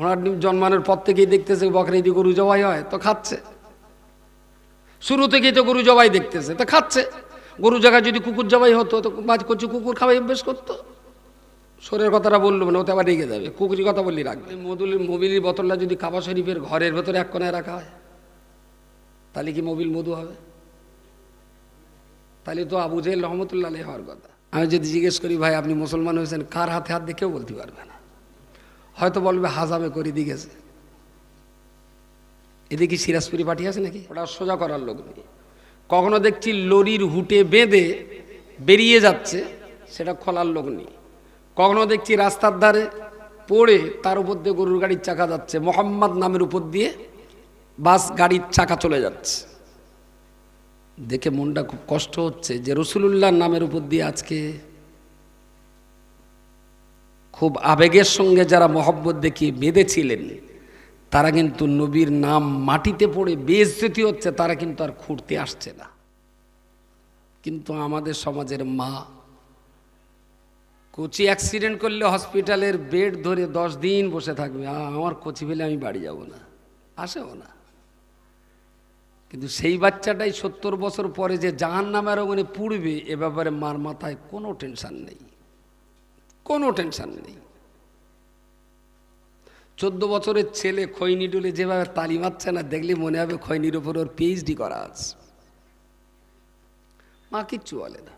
ওনার জন্মানোর পর থেকেই দেখতেছে বকরা ঈদে গরু জবাই হয়, তো খাচ্ছে। শুরু থেকেই তো গরু জবাই দেখতেছে, তো খাচ্ছে। গরু জায়গায় যদি কুকুর জবাই হতো তো বাজ করছে কুকুর খাওয়াই অভ্যেস করতো। শরীরের কথাটা বললো না, ওতে আবার রেগে যাবে, কুকুরের কথা বললি রাখবে। মোবিলের বোতলটা যদি কাবা শরীফের ঘরের ভেতরে এক কোনায় রাখা হয়, তাহলে কি মোবিল মধু হবে? তাহলে তো আবু জেহেল রহমতুল্লাহ আলাইহি হওয়ার কথা। আমি যদি জিজ্ঞেস করি ভাই আপনি মুসলমান হয়েছেন কার হাতে হাত দিয়ে, কেউ বলতে পারবে না। হয়তো বলবে হাজামে করে দিয়ে গেছে। এদিকে সিরাজপুরি পাঠিয়ে আছে নাকি, ওটা সোজা করার লোক নেই। কখনো দেখছি লরির হুটে বেঁধে বেরিয়ে যাচ্ছে, সেটা খোলার লোক নেই। কখনো দেখছি রাস্তার ধারে পড়ে তার উপর দিয়ে গরুর গাড়ির চাকা যাচ্ছে, মোহাম্মদ নামের উপর দিয়ে বাস গাড়ির চাকা চলে যাচ্ছে। দেখে মনটা খুব কষ্ট হচ্ছে যে রসুলুল্লাহ নামের উপর দিয়ে আজকে খুব আবেগের সঙ্গে যারা মহব্বত দেখিয়ে বেঁধেছিলেন, তারা কিন্তু নবীর নাম মাটিতে পড়ে বেইজ্জতি হচ্ছে, তারা কিন্তু আর খুঁড়তে আসছে না। কিন্তু আমাদের সমাজের মা কোচি অ্যাক্সিডেন্ট করলে হসপিটালের বেড ধরে 10 দিন বসে থাকবে, আমার কোচি ফেলে আমি বাড়ি যাব না, আসেও না। কিন্তু সেই বাচ্চাটাই 70 বছর পরে যে জাহান্নামের আগুনে পুড়বে, এ ব্যাপারে মার মাথায় কোনো টেনশন নেই, কোনো টেনশন নেই। 14 বছরের ছেলে খৈনি ডুলে যেভাবে তালি মারছে না, দেখলে মনে হবে খৈনির উপর ওর পিএইচডি করা আছে। মা কিচ্ছু বলে না।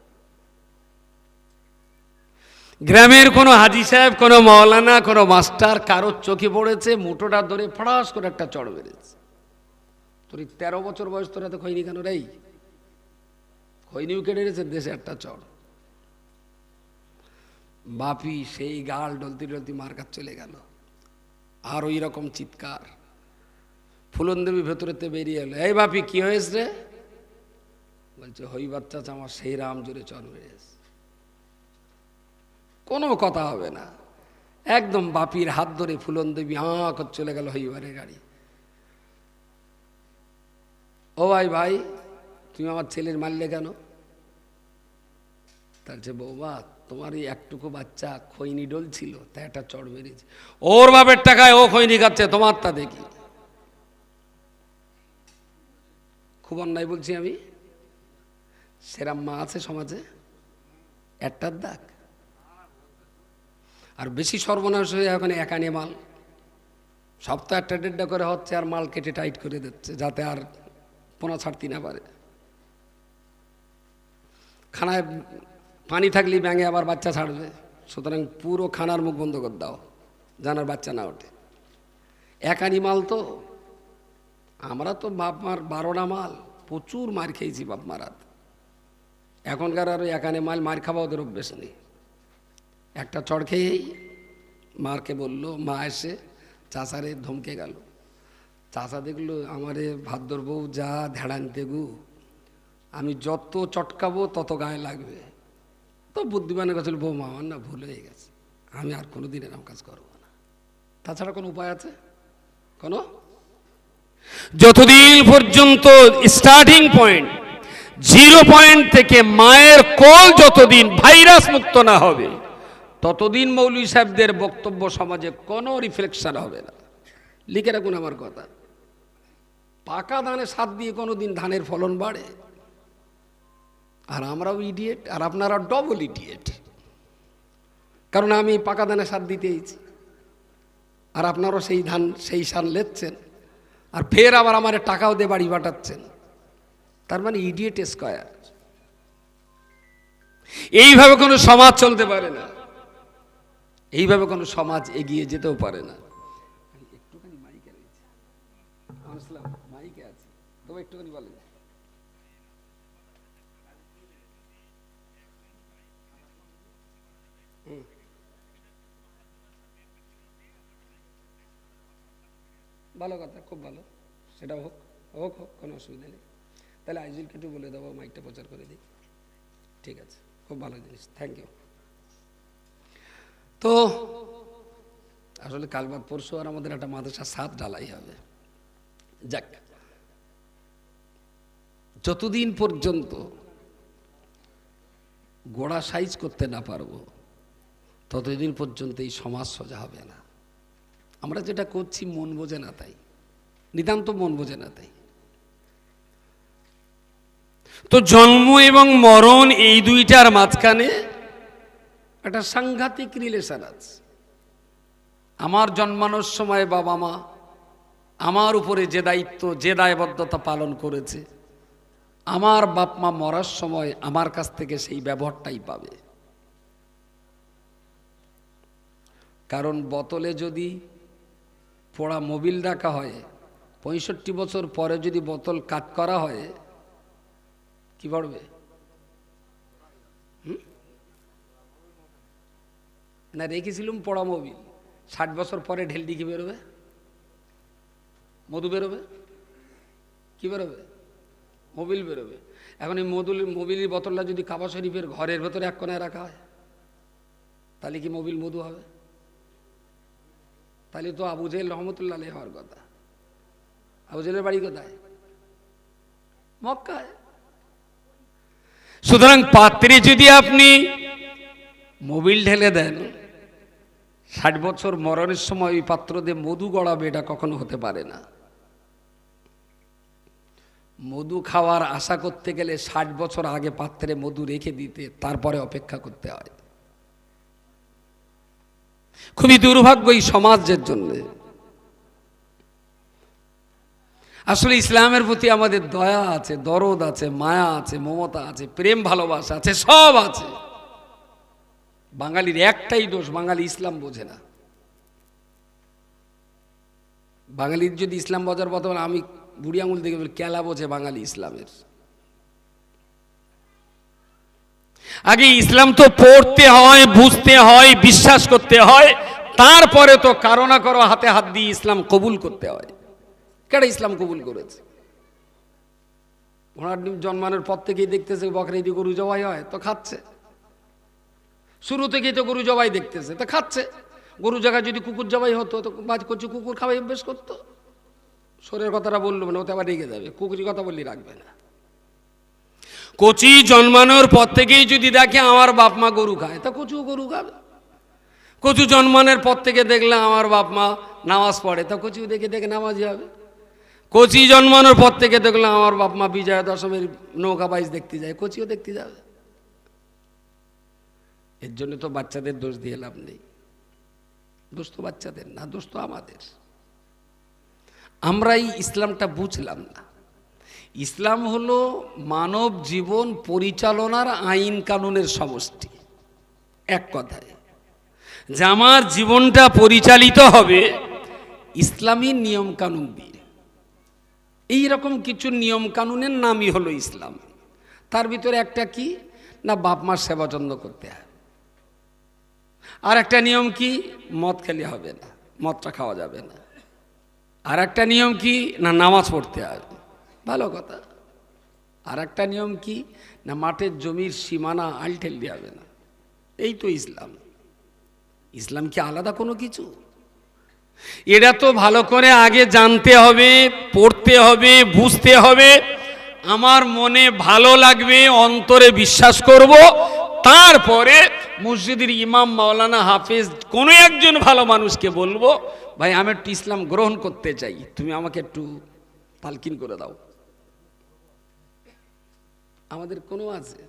গ্রামের কোনো হাজি সাহেব, কোনো মাওলানা, কোনো মাস্টার কারোর চোখে পড়েছে, মুঠোটা ধরে ফড়াস করে একটা চড় বেড়েছে। তোর 13 বছর বয়স, তোরা তো খৈনি কেন রে? খৈনিও কেটে রেছে দেশে একটা চড়। বাপি সেই গাল ডলতি ডলতি মার কাছে চলে গেল, আর ওই রকম চিৎকার। ফুলন দেবী ভেতরেতে বেরিয়ে এলো, এই বাপি কি হয়েছে রে? বলছে হই বাচ্চা আমার সেই রাম জোরে চড় বেড়েছে। কোনো কথা হবে না, একদম বাপির হাত ধরে ফুলন দেবী চলে গেল হইবারের গাড়ি। ও ভাই ভাই, তুমি আমার ছেলের মারলে কেন? তার যে বৌমা, তোমার এই একটুকু বাচ্চা খৈনি ডোল ছিল, তাই একটা চড় মেরেছে। ওর বাপের টাকায় ও খৈনি খাচ্ছে, তোমার তা দেখি। খুব অন্যায় বলছি আমি? সেরাম মা আছে সমাজে? একটার দাগ। আর বেশি সর্বনাশ হয়ে এখন একানে মাল, সপ্তাহে 1.5 করে হচ্ছে, আর মাল কেটে টাইট করে দিচ্ছে যাতে আর পোনা ছাড়তে না পারে। খানায় পানি থাকলেই ব্যাঙে আবার বাচ্চা ছাড়বে, সুতরাং পুরো খানার মুখ বন্ধ করে দাও, জানার বাচ্চা না ওঠে। একানি মাল তো, আমরা তো বাপ মার 12টা মাল, প্রচুর মার খেয়েছি বাপ মারাত। এখনকার আর একানে মাল মার খাওয়া ওদের অভ্যেস নেই। একটা চড় খেয়েই মারকে বললো, মা এসে চাচারে ধমকে গেল। চাচা দেখলো আমারে ভাদ্র বউ যা ধেড়ানতে গু, আমি যত চটকাবো তত গায়ে লাগবে। তো বুদ্ধিমানের কাছে বৌমা আমার না ভুল হয়ে গেছে, আমি আর কোনোদিন এরকম কাজ করবো না। তাছাড়া কোনো উপায় আছে? কোনো? যতদিন পর্যন্ত স্টার্টিং পয়েন্ট 0 পয়েন্ট থেকে মায়ের কোল যতদিন ভাইরাস মুক্ত না হবে, ততদিন মৌলভী সাহেবদের বক্তব্য সমাজে কোনো রিফ্লেকশন হবে না। লিখে রাখুন আমার কথা। পাকা ধানে সার দিয়ে কোনোদিন ধানের ফলন বাড়ে? আর আমরাও ইডিয়েট, আর আপনারা ডবল ইডিয়েট। কারণ আমি পাকা ধানে সার দিতেইছি, আর আপনারাও সেই ধান সেই সার লেচ্ছেন, আর ফের আবার আমার টাকাও দিয়ে বাড়ি পাঠাচ্ছেন। তার মানে ইডিয়েট স্কয়ার। এইভাবে কোনো সমাজ চলতে পারে না, এইভাবে কোনো সমাজ এগিয়ে যেতেও পারে না। একটুখানি মাইকে রয়েছে, মাইকে আছে, তবে একটুখানি বলেন। ভালো কথা, খুব ভালো, সেটা হোক হোক হোক, কোনো অসুবিধা নেই। তাহলে আইজুলকে একটু বলে দেবো মাইকটা প্রচার করে দিই। ঠিক আছে, খুব ভালো জিনিস, থ্যাংক ইউ। তো আসলে কাল বাদ পরশু আর আমাদের একটা মাদ্রাসা 7 ঢালাই হবে। যাক, যতদিন পর্যন্ত গোড়া সাইজ করতে না পারবো, ততদিন পর্যন্ত এই সমাজ সোজা হবে না। আমরা যেটা করছি মন বোঝে না তাই, নিতান্ত মন বোঝে না তাই। তো জন্ম এবং মরণ এই দুইটার মাঝখানে একটা সাংঘাতিক রিলেশন আছে। আমার জন্মানোর সময় বাবা মা আমার উপরে যে দায়িত্ব, যে দায়বদ্ধতা পালন করেছে, আমার বাপ মা মরার সময় আমার কাছ থেকে সেই ব্যবহারটাই পাবে। কারণ বোতলে যদি পোড়া মোবিল রাখা হয়, 65 বছর পরে যদি বোতল কাট করা হয়, কি পড়বে? না, রেখেছিলাম পোড়া মোবিল, 60 বছর পরে ঢেলটি কি বেরোবে? মধু বেরোবে? কি বেরোবে? মোবিল বেরোবে। এখন এই মোবিলের বোতলটা যদি কাবা শরীফের ঘরের ভেতরে এক কোণায় রাখা হয়, তাহলে কি মোবিল মধু হবে? তাহলে তো আবু জেহেল রহমতুল্লাহ আলাইহি হওয়ার কথা। আবু জেহেলের বাড়ি কোথায়? মক্কায়। সুতরাং পাত্রে যদি আপনি মোবিল ঢেলে দেন, 60 বছর মরণের সময় ওই পাত্র দিয়ে মধু গড়াবে, এটা কখনো হতে পারে না। মধু খাওয়ার আশা করতে গেলে 60 বছর আগে পাত্রে মধু রেখে দিতে, তারপরে অপেক্ষা করতে হয়। খুবই দুর্ভাগ্য এই সমাজের জন্য। আসলে ইসলামের প্রতি আমাদের দয়া আছে, দরদ আছে, মায়া আছে, মমতা আছে, প্রেম ভালোবাসা আছে, সব আছে। বাঙালির একটাই দোষ, বাঙালি ইসলাম বোঝে না। বাঙালির যদি ইসলাম বোঝার কথা বলে, আমি বুড়ি আঙুল দেখে বলি, কেলা বোঝে বাঙালি ইসলামের। আগে ইসলাম তো পড়তে হয়, বুঝতে হয়, বিশ্বাস করতে হয়, তারপরে তো কারো না কারো হাতে হাত দিয়ে ইসলাম কবুল করতে হয়। কেডা ইসলাম কবুল করেছে? ঘোড়ার ডিম জন্মানোর পর থেকেই দেখতেছে বকরা ঈদে গরু জবাই হয়, তো খাচ্ছে। শুরু থেকেই তো গরু জবাই দেখতেছে, তো খাচ্ছে। গরু জায়গায় যদি কুকুর জবাই হতো, তো বাজ করছে কুকুর খাওয়াই অভ্যেস করতো। শরীরের কথাটা বললো না, ওতে আবার রেগে যাবে, কুকুরের কথা বললে রাখবে না। কচি জন্মানোর পর থেকেই যদি দেখে আমার বাপ মা গরু খায়, তা কচু গরু খাবে। কচু জন্মানোর পর থেকে দেখলে আমার বাপ মা নামাজ পড়ে, তা কচু দেখে দেখে নামাজি হবে। কচি জন্মানোর পর থেকে দেখলাম আমার বাপ মা বিজয়া দশমীর নৌকা বাইচ দেখতে যায়, কচিও দেখতে যাবে। এর জন্য তো বাচ্চাদের দোষ দিয়ে লাভ নেই। দোষ তো বাচ্চাদের না, দোষ তো আমাদের। আমরাই ইসলামটা বুঝলাম না। ইসলাম হলো মানব জীবন পরিচালনার আইন কানুনের সমষ্টি। এক কথায়, যে আমার জীবনটা পরিচালিত হবে ইসলামী নিয়ম কানুন দিয়ে। এইরকম কিছু নিয়ম কানুনের নামই হলো ইসলাম। তার ভিতরে একটা কি না, বাপ মার সেবা যত্ন করতে হয়। আর একটা নিয়ম কি, মদ খেলে হবে না, মদটা খাওয়া যাবে না। আর একটা নিয়ম কি না, নামাজ পড়তে হবে, ভালো কথা। আর একটা নিয়ম কি না, মাঠের জমির সীমানা আলঠেল দিয়ে হবে না। এই তো ইসলাম। ইসলাম কি আলাদা কোনো কিছু? এটা তো ভালো করে আগে জানতে হবে, পড়তে হবে, বুঝতে হবে। আমার মনে ভালো লাগবে, অন্তরে বিশ্বাস করব, তারপরে মসজিদের ইমাম, মাওলানা, হাফেজ কোনো একজন ভালো মানুষকে বলবো, ভাই আমি একটু ইসলাম গ্রহণ করতে চাই, তুমি আমাকে একটু তালকিন করে দাও। আমাদের কোনো আছে?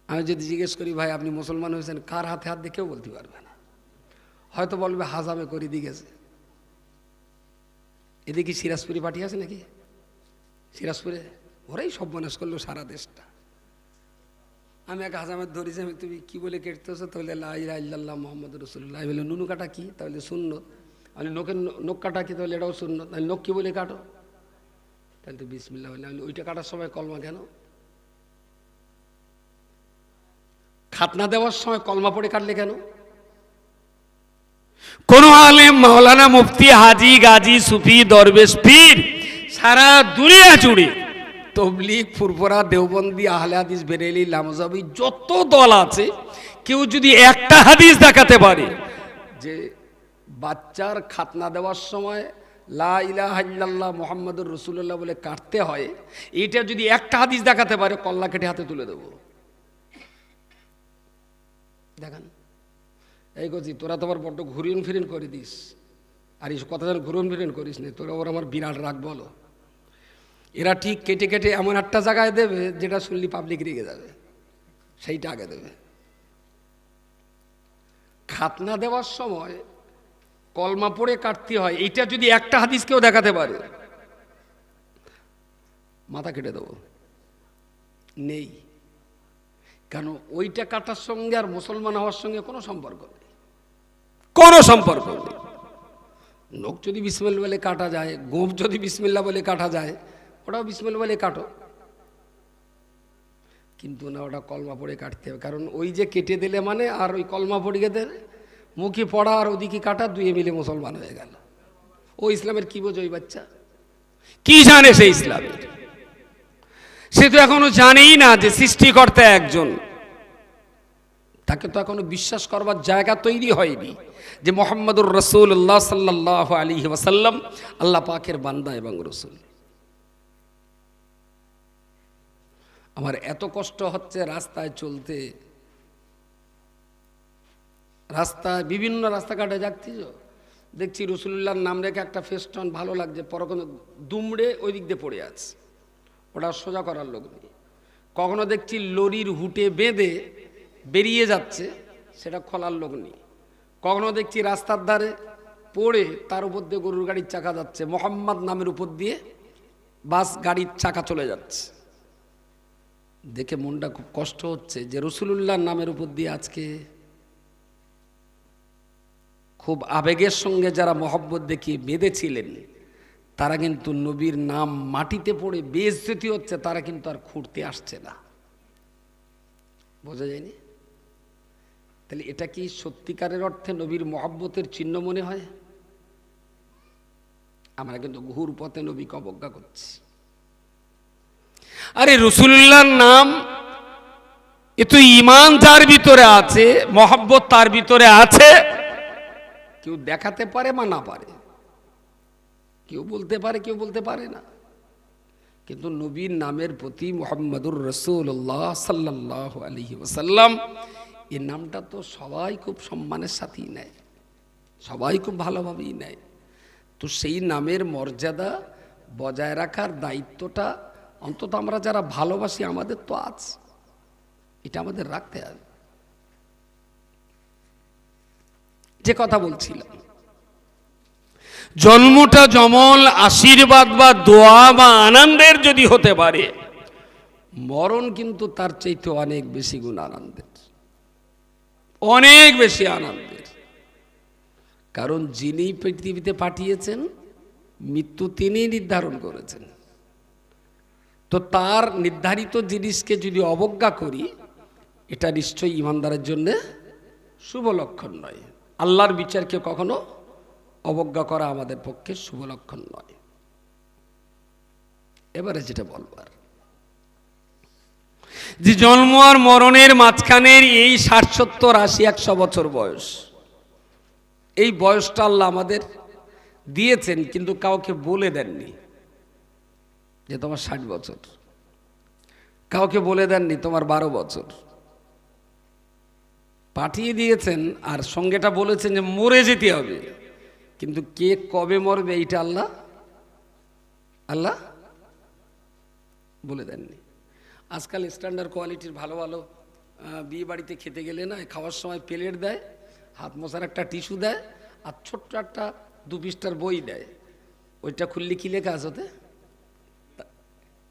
আমি যদি জিজ্ঞেস করি, ভাই আপনি মুসলমান হয়েছেন, কার হাতে হাত দিয়ে কেউ বলতে পারবে না। হয়তো বলবে হাজামে করে দিয়ে গেছে। এদিকে সিরাজপুরি পার্টি আছে নাকি? সিরাজপুরে ওরাই সব মানুষ করলো সারা দেশটা। আমি এক হাজামের ধরেছি, আমি তুমি কি বলে কেটেছো? তাহলে লা ইলাহা ইল্লাল্লাহ মুহাম্মাদুর রাসূলুল্লাহ। আমি বলে নুনু কাটা কি? তাহলে সুন্নত। আমি নোকের নখ কাটা কি? তাহলে এটাও সুন্নত। আমি নখ কি বলে কাটো? তাহলে তো বিসমিল্লাহ বলে। আমি ওইটা কাটার সময় কলমা কেন? খাতনা দেওয়ার সময় কলমা পড়ে কাটলে কেন? কোন আলেম, মাওলানা, মুফতি, হাজি, গাজী, সুফি, দরবেশ, পীর সারা দুনিয়া জুড়ে তবলিগ, ফুরফুরা, দেওবন্দি, আহলে হাদিস, বেরেলি, লামজাবি যত দল আছে, কেউ যদি একটা হাদিস দেখাতে পারে যে বাচ্চার খাতনা দেওয়ার সময় লা ইলাহা ইল্লাল্লাহ মুহাম্মাদুর রাসূলুল্লাহ বলে কাটতে হয়, এটা যদি একটা হাদিস দেখাতে পারে, কল্লা কেটে হাতে তুলে দেবো। দেখান। এই গজি তোরা তোমার বড্ড ঘুরিন ফিরিন করে দিস, আর এই কথা যেন ঘুরন ফিরন করিস না, তোরা ওর আমার বিরাট রাগ বলো। এরা ঠিক কেটে কেটে এমন একটা জায়গায় দেবে যেটা শুনলি পাবলিক রেগে যাবে, সেইটা আগে দেবে। খাতনা দেওয়ার সময় কলমা পড়ে কাটতে হয়, এইটা যদি একটা হাদিস কেউ দেখাতে পারে মাথা কেটে দেবো। নেই, কেন ওইটা কাটার সঙ্গে আর মুসলমান হওয়ার সঙ্গে কোনো সম্পর্ক নেই, কোনো সম্পর্ক নেই। নখ যদি বিসমিল্লাহ বলে কাটা যায়, গোঁফ যদি বিসমিল্লাহ বলে কাটা যায়, ওটাও বিসমিল্লাহ বলে কাটো, কিন্তু না, ওটা কলমা পড়ে কাটতে হবে। কারণ ওই যে কেটে দিলে মানে আর ওই কলমা পড়িয়ে দিলে মুখে পড়া আর ওদিকে কাটা, দুয়ে মিলে মুসলমান হয়ে গেল। ও ইসলামের কি বোঝে ওই বাচ্চা? কি জানে সে ইসলামের? সে তো এখনো জানেই না যে সৃষ্টিকর্তা একজন। তাকে তো এখনো বিশ্বাস করবার জায়গা তৈরি হয়নি যে মুহাম্মদুর রাসূলুল্লাহ সাল্লাল্লাহু আলাইহি ওয়াসাল্লাম আল্লাহ পাকের বান্দা এবং রাসূল। আমার এত কষ্ট হচ্ছে রাস্তায় চলতে, রাস্তায় বিভিন্ন রাস্তাঘাটে যাচ্ছি, দেখছি রাসূলুল্লাহর নাম রেখে একটা ফেস্টন ভালো লাগছে, পরক্ষণে দুমড়ে ওই দিক দিয়ে পড়ে আছে, ওটা সোজা করার লোক নেই। কখনো দেখছি লরির হুটে বেঁধে বেরিয়ে যাচ্ছে, সেটা খোলার লোক নেই। কখনো দেখছি রাস্তার ধারে পড়ে তার উপর দিয়ে গরুর গাড়ির চাকা যাচ্ছে, মোহাম্মদ নামের উপর দিয়ে বাস গাড়ির চাকা চলে যাচ্ছে। দেখে মনটা খুব কষ্ট হচ্ছে যে রাসূলুল্লাহর নামের উপর দিয়ে আজকে খুব আবেগের সঙ্গে যারা মহব্বত দেখিয়ে বেঁধেছিলেন, তারা কিন্তু নবীর নাম মাটিতে পড়ে বেইজ্জতি হচ্ছে, তারা কিন্তু আর খুঁড়তে আসছে না। বোঝা যায়নি? তাহলে এটা কি সত্যিকারের অর্থে নবীর মহব্বতের চিহ্ন মনে হয়? আমরা কিন্তু ঘুর পথে নবীকে অবজ্ঞা করছি। আরে রাসূলুল্লাহর নাম, এ তো ঈমান যার ভিতরে আছে, মহব্বত তার ভিতরে আছে, কেউ দেখাতে পারে বা না পারে, কেউ বলতে পারে কেউ বলতে পারে না, কিন্তু নবীর নামের প্রতি মুহাম্মদুর রাসূলুল্লাহ সাল্লাল্লাহু আলাইহি ওয়াসাল্লাম এই নামটা তো সবাই খুব সম্মানের সাথেই নেয়, সবাই খুব ভালোভাবেই নেয়। তো সেই নামের মর্যাদা বজায় রাখার দায়িত্বটা অন্তত আমরা যারা ভালোবাসি আমাদের তো আছে, এটা আমাদের রাখতে হবে। যে কথা বলছিলাম, জন্মটা যেমন আশীর্বাদ বা দোয়া বা আনন্দের যদি হতে পারে, মরণ কিন্তু তার চাইতে অনেক বেশি গুণ আনন্দের, অনেক বেশি আনন্দের। কারণ যিনি পৃথিবীতে পাঠিয়েছেন মৃত্যু তিনিই নির্ধারণ করেছেন। তো তার নির্ধারিত জিনিসকে যদি অবজ্ঞা করি, এটা নিশ্চয়ই ঈমানদারের জন্য শুভ লক্ষণ নয়। আল্লাহর বিচারকে কখনো অবজ্ঞা করা আমাদের পক্ষে শুভ লক্ষণ নয়। এবারে যেটা বলবার, যে জন্ম আর মরণের মাঝখানের এই 60, 70, 80, 100 বছর বয়স, এই বয়সটা আল্লাহ আমাদের দিয়েছেন, কিন্তু কাউকে বলে দেননি যে তোমার 60 বছর, কাউকে বলে দেননি তোমার 12 বছর, পাঠিয়ে দিয়েছেন আর সঙ্গেটা বলেছেন যে মরে যেতে হবে, কিন্তু কে কবে মরবে এইটা আল্লাহ আল্লাহ বলে দেননি। আজকাল স্ট্যান্ডার্ড কোয়ালিটির ভালো ভালো বিয়ে বাড়িতে খেতে গেলে না, খাওয়ার সময় প্লেট দেয়, হাত মোছার একটা টিস্যু দেয়, আর ছোট্ট একটা 2 পৃষ্ঠার বই দেয়, ওইটা খুললে কি লেখা আছে ওতে?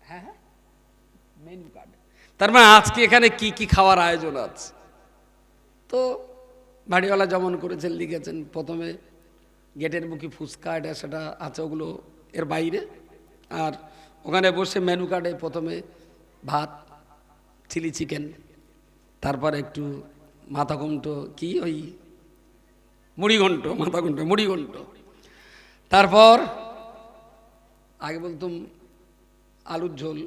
হ্যাঁ হ্যাঁ, মেনু কার্ড। তার মানে আজকে এখানে কি কি খাওয়ার আয়োজন আছে। তো বাড়িওয়ালা যেমন করেছেন লিখেছেন, প্রথমে গেটের মুখে ফুচকা এটা সেটা আছে, ওগুলো এর বাইরে, আর ওখানে বসে মেনু কার্ডে প্রথমে ভাত, চিলি চিকেন, তারপর একটু মাথা ঘন্ট, কি ওই মুড়িঘণ্ট, মাথা ঘন্ট মুড়িঘণ্ট, তারপর আগে বলতুম আলুর ঝোল,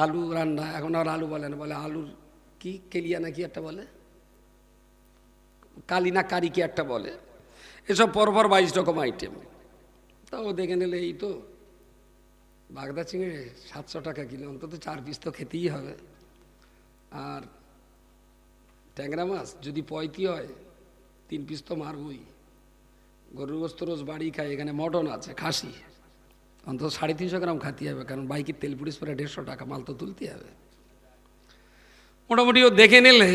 আলু রান্না, এখন আর আলু বলে না, বলে আলুর কি কেলিয়া নাকি একটা বলে, কালি না কারি কি একটা বলে, এসব পরপর 22 রকম আইটেম। তাও দেখে নিলে এই তো বাগদা চিংড়ি 700 টাকা কিলো, অন্তত 4 পিস তো খেতেই হবে। আর ট্যাংরা মাছ যদি 35 হয় 3 পিস তো মারবই। গরুর গোস্ত রোজ বাড়ি খাই, এখানে মটন আছে, খাসি অন্তত 350 গ্রাম খাতে হবে, কারণ বাইকের তেল পুলিশ পরে 150 টাকা, মাল তো তুলতে হবে। মোটামুটি ও দেখে নিলে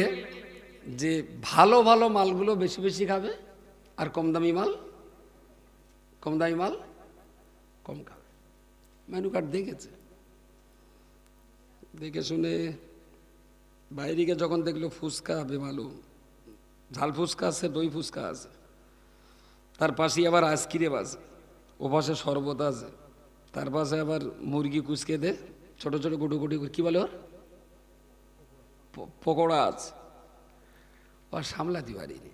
যে ভালো ভালো মালগুলো বেশি বেশি খাবে, আর কম দামি মাল কম খাবে। মেনু কার্ড দেখেছে, দেখে শুনে বাইরে গিয়ে যখন দেখলো ফুচকা বেমালুম, ঝাল ফুচকা আছে, দই ফুচকা আছে, তার পাশে আবার আইসক্রিম আছে, ও পাশে শরবত আছে, তার পাশে আবার মুরগি কুচকে দে ছোট ছোট গুটু গুটি, কি বলে ওর, পকোড়া আছে। আর সামলাতে পারিনি,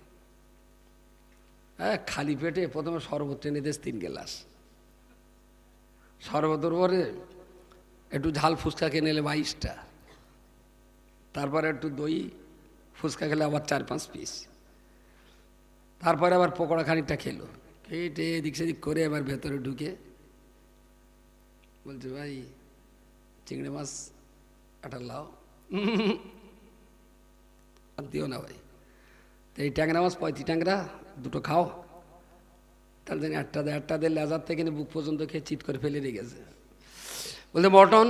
হ্যাঁ খালি পেটে প্রথমে শরবত টেনে দিস 3 গ্লাস, শরবতের পরে একটু ঝাল ফুচকা কিনে নিলে 22টা, তারপরে একটু দই ফুচকা খেলে আবার 4-5 পিস, তারপরে আবার পকোড়া খানিকটা খেলো, খেটে এদিক সেদিক করে এবার ভেতরে ঢুকে বলছে ভাই চিংড়ি মাছ একটা লাও, আর দিও না ভাই, তো এই ট্যাংরা মাছ 35 ট্যাংরা 2টো খাও, তার জন্য 1টা দিয়ে লেজার থেকে বুক পর্যন্ত খেয়ে চিৎ করে ফেলে রেখেছে। বলতে মটন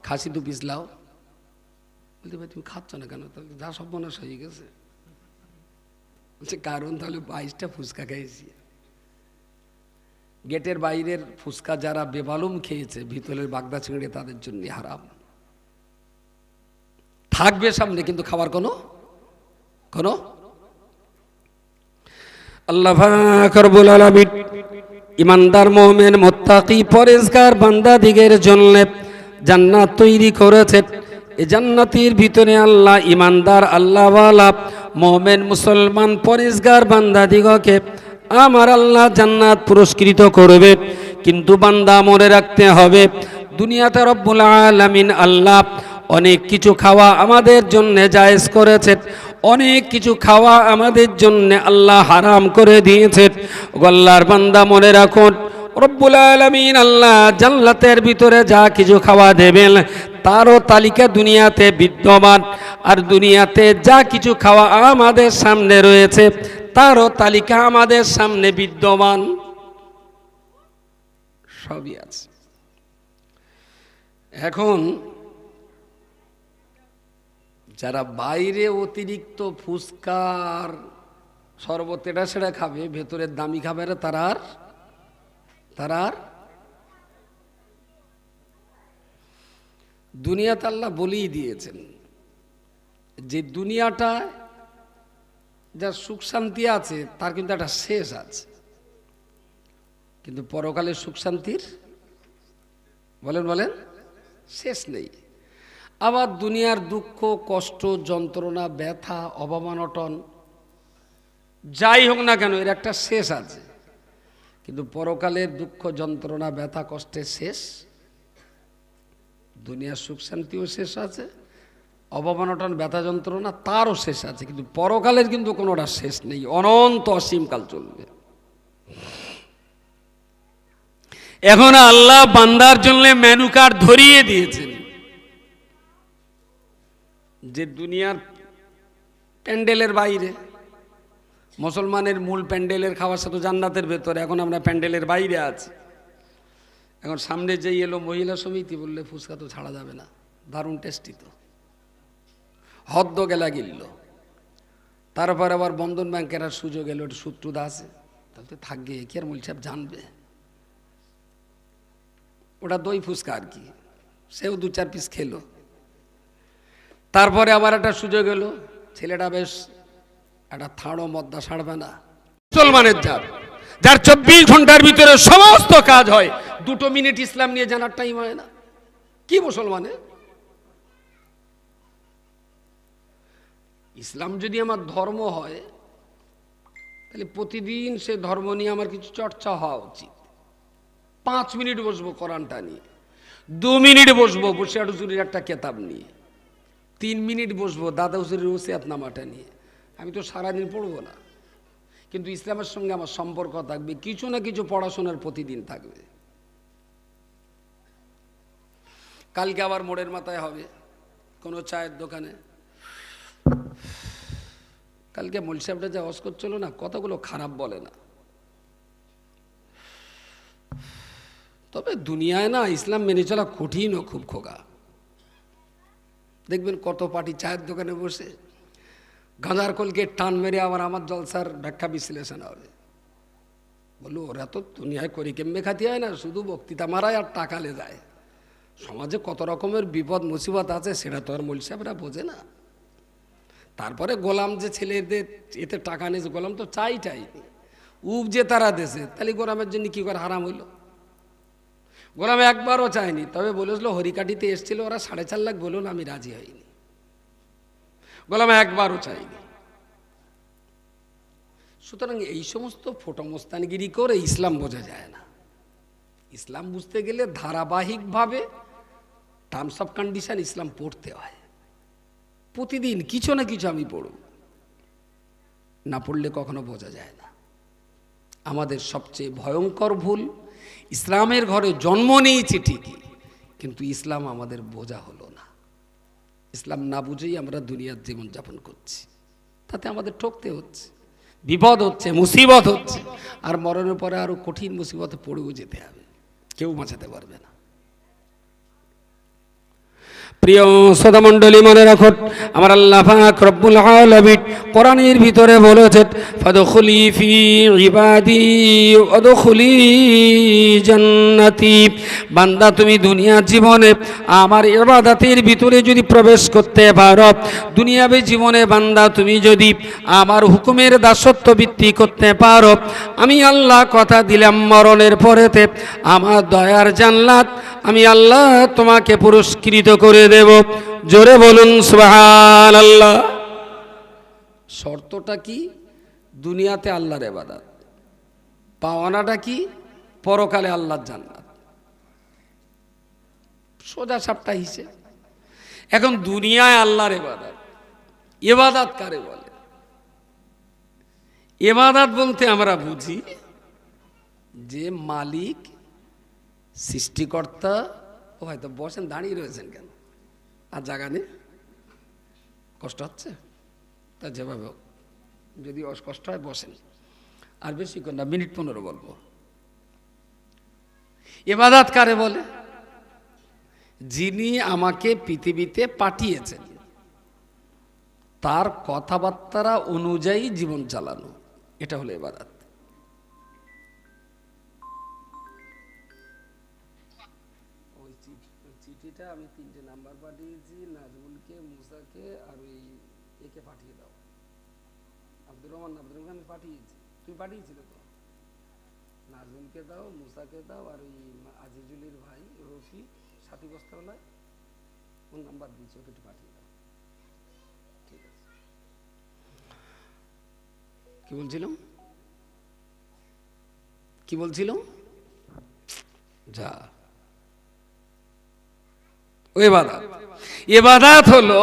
খাসি 2 পিস লাও, বলতে ভাই তুমি খাচ্ছ না কেন, তাহলে যা সব মনে হয়ে গেছে, বলছে কারণ তাহলে 22টা ফুচকা খেয়েছি। গেটের বাইরের ফুচকা যারা বেমালুম খেয়েছে, ভিতরের বাগদা চিংড়ি তাদের জন্য হারাম, থাকবে সামনে কিন্তু খাবার কোনো আল্লাহ পাক রব্বুল আলামিন ইমানদার মুমিন মুত্তাকি পরেজগার বান্দাদিগের জন্য জান্নাত তৈরি করেছেন। এই জান্নাতের ভিতরে আল্লাহ ইমানদার আল্লাহওয়ালা মুমিন মুসলমান পরেজগার বান্দাদিগকে আমার আল্লাহ জান্নাত পুরস্কৃত করবে। কিন্তু বান্দা মনে রাখতে হবে, দুনিয়াতে রব্বুল আলামিন আল্লাহ অনেক কিছু খাওয়া আমাদের জন্য জায়েজ করেছেন, অনেক কিছু খাওয়া আমাদের জন্য আল্লাহ হারাম করে দিয়েছেন। আল্লাহর বান্দা মনে রাখুন, রব্বুল আলামিন আল্লাহ জান্নাতের ভিতরে যা কিছু খাওয়া দেবেন তারও তালিকা দুনিয়াতে বিদ্যমান, আর দুনিয়াতে যা কিছু খাওয়া আমাদের সামনে রয়েছে তারও তালিকা আমাদের সামনে বিদ্যমান, সবই আছে। এখন যারা বাইরে অতিরিক্ত ফুচকার শরবত এটা সেটা খাবে, ভেতরের দামি খাবে, তারা আর দুনিয়াতে আল্লাহ বলেই দিয়েছেন যে দুনিয়াটা যা সুখ শান্তি আছে তার কিন্তু একটা শেষ আছে, কিন্তু পরকালের সুখ শান্তির বলেন শেষ নেই। আবার দুনিয়ার দুঃখ কষ্ট যন্ত্রণা ব্যথা অবমানটন যাই হোক না কেন এর একটা শেষ আছে, কিন্তু পরকালের দুঃখ যন্ত্রণা ব্যথা কষ্টের শেষ, দুনিয়ার সুখ শান্তিও শেষ আছে, অবমানটন ব্যথা যন্ত্রণা তারও শেষ আছে, কিন্তু পরকালের কিন্তু কোনোটা শেষ নেই, অনন্ত অসীমকাল চলবে। এখন আল্লাহ বান্দার জন্য মেনু কার্ড ধরিয়ে দিয়েছেন যে দুনিয়ার প্যান্ডেলের বাইরে, মুসলমানের মূল প্যান্ডেলের খাওয়ার সাথে জান্নাতের ভেতরে, এখন আমরা প্যান্ডেলের বাইরে আছি। এখন সামনে যেই এলো মহিলা সমিতি, বললে ফুচকা তো ছাড়া যাবে না, দারুণ টেস্টি তো, হদ্দ গেলা গিলল, তারপর আবার বন্ধন ব্যাংকের আর সুযোগ এলো, একটু সুদ টুদ আছে, তাহলে তো থাকবে, কি আর মূল সাহেব জানবে, ওটা দই ফুচকা আর কি, সেও 2-4 পিস খেলো। তারপরে আবার একটা সুযোগ এলো, ছেলেটা বেশ একটা থাড়ো মদ্দা ছাড়বে না, মুসলমানের যার 24 ঘন্টার ভিতরে সমস্ত কাজ হয়, 2 মিনিট ইসলাম নিয়ে জানার টাইম হয় না, কি মুসলমানে? ইসলাম যদি আমার ধর্ম হয় তাহলে প্রতিদিন সে ধর্ম নিয়ে আমার কিছু চর্চা হওয়া উচিত। 5 মিনিট বসবো কোরআনটা নিয়ে, 2 মিনিট বসবো বসির হুজুরের একটা কেতাব নিয়ে, 3 মিনিট বসবো দাদা হুজুরের ওসিয়াতনামাটা নিয়ে। আমি তো সারাদিন পড়বো না, কিন্তু ইসলামের সঙ্গে আমার সম্পর্ক থাকবে, কিছু না কিছু পড়াশোনার প্রতিদিন থাকবে। কালকে আবার মোড়ের মাথায় হবে কোনো চায়ের দোকানে, কালকে মোল সাহেবটা যা ওয়াজ করছিল না, কথাগুলো খারাপ বলে না, তবে দুনিয়ায় না ইসলাম মেনে চলা কঠিন ও খুব খোকা। দেখবেন কত পার্টি চায়ের দোকানে বসে গাঁজার কলকে টান মেরে আবার আমার জলসার ব্যাখ্যা বিশ্লেষণ হবে। বললো ওরা তো দুনিয়ায় করি কেমবে খাতি হয় না, শুধু বক্তৃতা মারায় আর টাকা লে যায়। সমাজে কত রকমের বিপদ মুসিবত আছে সেটা তো আর মৌলভী সাহেবরা বোঝে না। তারপরে গোলাম যে ছেলেদের এতে টাকা নিয়েছে, গোলাম তো চাইনি উব যে তারা দেশে, তাহলে গোলামের জন্য কী করে হারাম হইল? গোলাম একবারও চায়নি, তবে বলেছিল হরিকাঠিতে এসেছিল ওরা 4.5 লাখ, বলুন আমি রাজি হইনি। গোলাম একবারও চাইনি। সুতরাং এই সমস্ত ফোটোমস্তানগিরি করে ইসলাম বোঝা যায় না। ইসলাম বুঝতে গেলে ধারাবাহিকভাবে টার্মস অফ কন্ডিশন ইসলাম পড়তে হয়। প্রতিদিন কিছু না কিছু আমি পড়ব, না পড়লে কখনো বোঝা যায় না। আমাদের সবচেয়ে ভয়ঙ্কর ভুল, ইসলামের ঘরে জন্ম নিয়েছি ঠিকই, কিন্তু ইসলাম আমাদের বোঝা হলো না। ইসলাম না বুঝেই আমরা দুনিয়ার জীবনযাপন করছি, তাতে আমাদের ঠকতে হচ্ছে, বিপদ হচ্ছে, মুসিবত হচ্ছে, আর মরণের পরে আরো কঠিন মুসিবতে পড়েও যেতে হবে, কেউ বাঁচাতে পারবে না। প্রিয় শ্রোতা মণ্ডলী, মনে রাখুন আমার আল্লাহ পাক রব্বুল আলামিন কোরআনের ভিতরে বলেছেন, ফাদখুলি ফি ইবাদি ওয়াদখুলি জান্নাতি। বান্দা তুমি দুনিয়ার জীবনে আমার ইবাদতের ভিতরে যদি প্রবেশ করতে পারো, দুনিয়াবী জীবনে বান্দা তুমি যদি আমার হুকুমের দাসত্ব বৃত্তি করতে পারো, আমি আল্লাহ কথা দিলাম মরণের পরেতে আমার দয়ার জান্নাত আমি আল্লাহ তোমাকে পুরস্কৃত করে দেব। জোরে বলুন সুবহানাল্লাহ। শর্তটা কি? দুনিয়াতে আল্লাহর ইবাদত, পাওয়ানাটা কি? পরকালে আল্লাহর জান্নাত। সোজা সাপটা হিসেব। এখন দুনিয়ায় আল্লাহর ইবাদত, ইবাদত কারে বলে? ইবাদত বলতে আমরা বুঝি যে মালিক, সৃষ্টিকর্তা, ও হয়তো বসেন, দাঁড়িয়ে রয়েছেন কেন? আর জায়গা নেই, কষ্ট হচ্ছে? তা যেভাবে হোক, যদি কষ্ট হয় বসেন, আর বেশি না, মিনিট 15 বলবো। ইবাদত কারে বলে? যিনি আমাকে পৃথিবীতে পাঠিয়েছেন তার কথাবার্তা অনুযায়ী জীবন চালানো, এটা হলো ইবাদত। চিঠিটা আমি 3টে নাম্বার পাঠিয়েছি, নাজমুলকে, মুসাকে আর ওই একে পাঠিয়ে দাও, আব্দুর রহমান আমি পাঠিয়েছি। তুমি পাঠিয়েছিলে তো? নাজমুলকে দাও, মুসাকে দাও, আর ওই আজিজুলের ভাই রফি সাথী বস্ত্রালয়, কোন নাম্বার দিয়েছি ওকে একটু পাঠিয়ে দাও। ঠিক আছে। কি বলছিলাম? যা ইবাদত হলো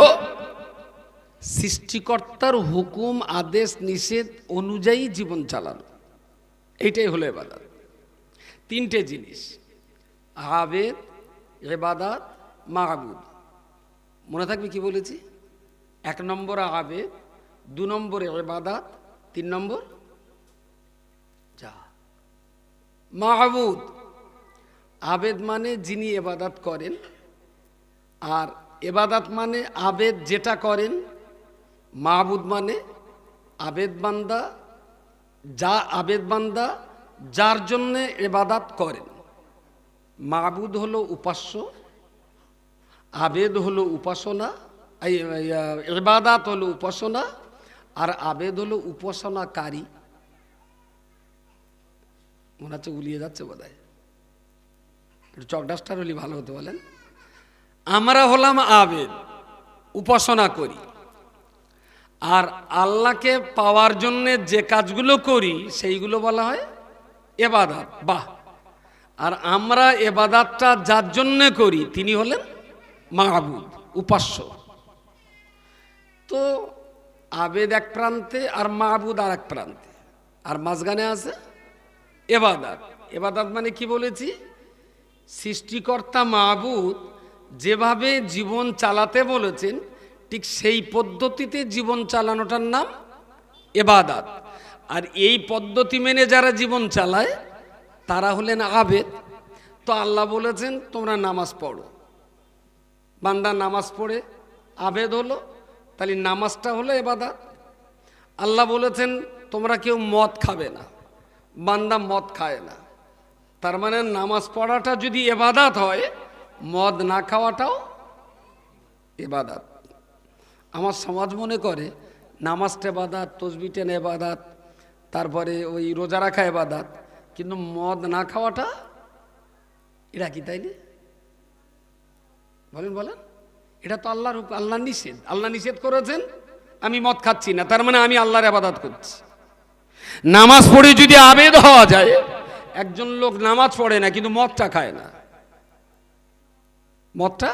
সৃষ্টিকর্তার হুকুম, আদেশ, নিষেধ অনুযায়ী জীবন চালানো, এইটাই হলো ইবাদত। 3টে জিনিস, আবেদ, ইবাদত, মাবুদ। মনে থাকবে কি বলেছি? 1 নম্বর আবেদ, 2 নম্বরে ইবাদত, 3 নম্বর মাবুদ। আবেদ মানে যিনি ইবাদত করেন, আর ইবাদত মানে আবেদ যেটা করেন। মাবুদ মানে আবেদ বান্দা যার জন্যে ইবাদত করেন। মাবুদ হলো উপাস্য, আবেদ হলো উপাসনা, ইবাদত হলো উপাসনা, আর আবেদ হলো উপাসনাকারী। মনে হচ্ছে উলিয়ে যাচ্ছে বোধহয়, একটু চকডাস্টার হলে ভালো হতে বলেন। আমরা হলাম আবেদ, উপাসনা করি, আর আল্লাহকে পাওয়ার জন্য যে কাজগুলো করি সেইগুলো বলা হয় ইবাদত। বাহ! আর আমরা ইবাদতটা যার জন্য করি তিনি হলেন মাবুদ, উপাস্য। তো আবেদ এক প্রান্তে আর মাবুদ আর এক প্রান্তে, আর মাঝখানে আছে ইবাদত। ইবাদত মানে কি বলেছি? সৃষ্টিকর্তা মাবুদ যেভাবে জীবন চালাতে বলেছেন ঠিক সেই পদ্ধতিতে জীবন চালানোটার নাম ইবাদত। আর এই পদ্ধতি মেনে যারা জীবন চালায় তারা হলেন আবেদ। তো আল্লাহ বলেছেন তোমরা নামাজ পড়ো। বান্দা নামাজ পড়ে আবেদ হলো, তাহলে নামাজটা হলো ইবাদত। আল্লাহ বলেছেন তোমরা কেউ মদ খাবে না, বান্দা মদ খায় না, তার মানে নামাজ পড়াটা যদি ইবাদত হয়, মদ না খাওয়াটাও ইবাদত। আমার সমাজ মনে করে নামাজটা ইবাদত, তসবিহটা ইবাদত, তারপরে ওই রোজা রাখা ইবাদত, কিন্তু মদ না খাওয়াটা এটা কি তাইলে? বলেন বলেন, এটা তো আল্লাহর আল্লাহ নিষেধ। আল্লাহ নিষেধ করেছেন, আমি মদ খাচ্ছি না, তার মানে আমি আল্লাহর ইবাদত করছি। নামাজ পড়ে যদি আবেদ হওয়া যায়, একজন লোক নামাজ পড়ে না কিন্তু মদটা খায় না, মদটা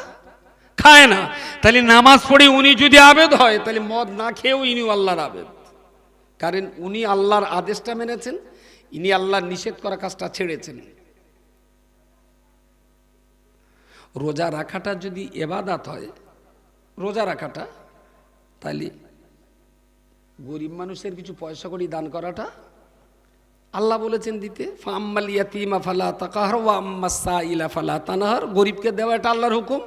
খায় না, তাহলে নামাজ পড়ে উনি যদি আবেদ হয়, তাহলে মদ না খেয়েও ইনি আল্লাহর আবেদ। কারণ উনি আল্লাহর আদেশটা মেনেছেন, ইনি আল্লাহর নিষেধ করা কাজটা ছেড়েছেন। রোজা রাখাটা যদি ইবাদত হয়, রোজা রাখাটা, তাহলে গরিব মানুষের কিছু পয়সা করি দান করাটা আল্লাহ বলেছেন দিতে। ফাম্মাল ইয়াতীমা ফালা তাকহার ওয়া আম্মাস সাইলা ফালা তানহার, গরিবকে দেওয়া এটা আল্লাহর হুকুম,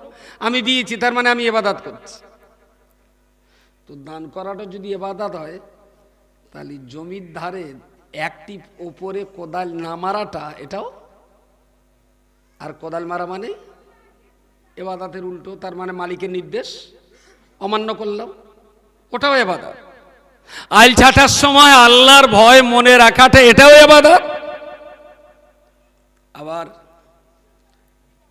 আমি দিয়েছি, তার মানে আমি ইবাদত করছি। তো দান করাটা যদি ইবাদত হয়, তাহলে জমির ধারে একটি ওপরে কোদাল না মারাটা এটাও, আর কোদাল মারা মানে ইবাদতের উল্টো, তার মানে মালিকের নির্দেশ অমান্য করলাম, ওটাও ইবাদত। আইল ছাটার সময় আল্লাহর ভয় মনে রাখাটা এটাও ইবাদত। আবার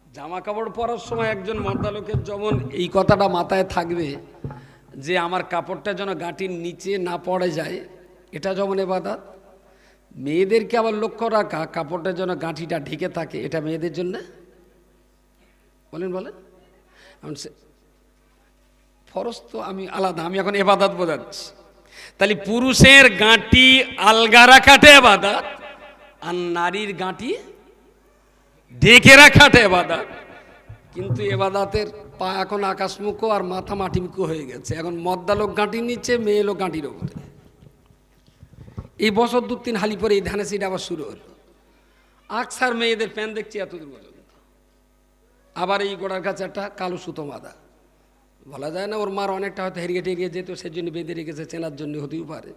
জামা কাপড় পরার সময় একজন মর্দা লোকের যেমন এই কথাটা মাথায় থাকবে যে আমার কাপড়টা যেন গাঁটির নিচে না পড়ে যায়, এটা যেমন ইবাদত। মেয়েদেরকে আবার লক্ষ্য রাখা কাপড়টা যেন গাঁটিটা ঢেকে থাকে, এটা মেয়েদের জন্য। বলেন বলেন, ফরজ তো আমি আলাদা, আমি এখন ইবাদত বোঝাচ্ছি। তাহলে পুরুষের গাঁটি আলগা রাখাটা ইবাদত, আর নারীর গাঁটি ঢেকে রাখাটা ইবাদত। কিন্তু ইবাদতের পা এখন আকাশমুখো আর মাথা মাটিমুখো হয়ে গেছে। এখন মদ্দা লোক গাঁটির নিচে, মেয়ে লোক গাঁটির ওপরে। এই বছর 2-3 হালি পরে এই ধানের সিট আবার শুরু হলো। আকসার মেয়েদের প্যান্ট দেখছি এত দূর পর্যন্ত। আবার এই গোড়ার কাছে একটা কালো সুতো বাঁধা, বলা যায় না ওর মার অনেকটা হয়তো হেরিয়ে টেরিয়ে যেত, সেজন্য বেঁধে রেখেছে, চেনার জন্য হতেও পারে।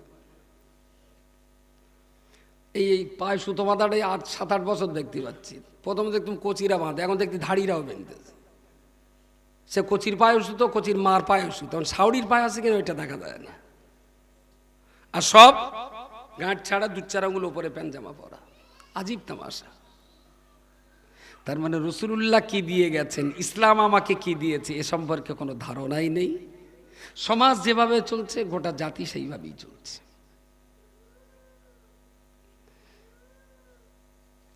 এই পায়ে সুতো বাঁধাটাই 7-8 বছর দেখতে পাচ্ছি। প্রথমে দেখতাম কচিরা বাঁধে, এখন দেখতে ধাড়িরাও বেঁধেছে। সে কচির পায়ে সুতো, কচির মার পায়ে সুতো, তখন শাওড়ির পায়ে আছে কিনা ওইটা দেখা যায় না। আর সব গাঁট ছাড়া 2-4 আঙুল উপরে প্যান্ট জামা পরা, আজীব তামাশা। তার মানে রসুলুল্লাহ কি দিয়ে গেছেন, ইসলাম আমাকে কি দিয়েছে, এ সম্পর্কে কোনো ধারণাই নেই। সমাজ যেভাবে চলছে, গোটা জাতি সেইভাবেই চলছে।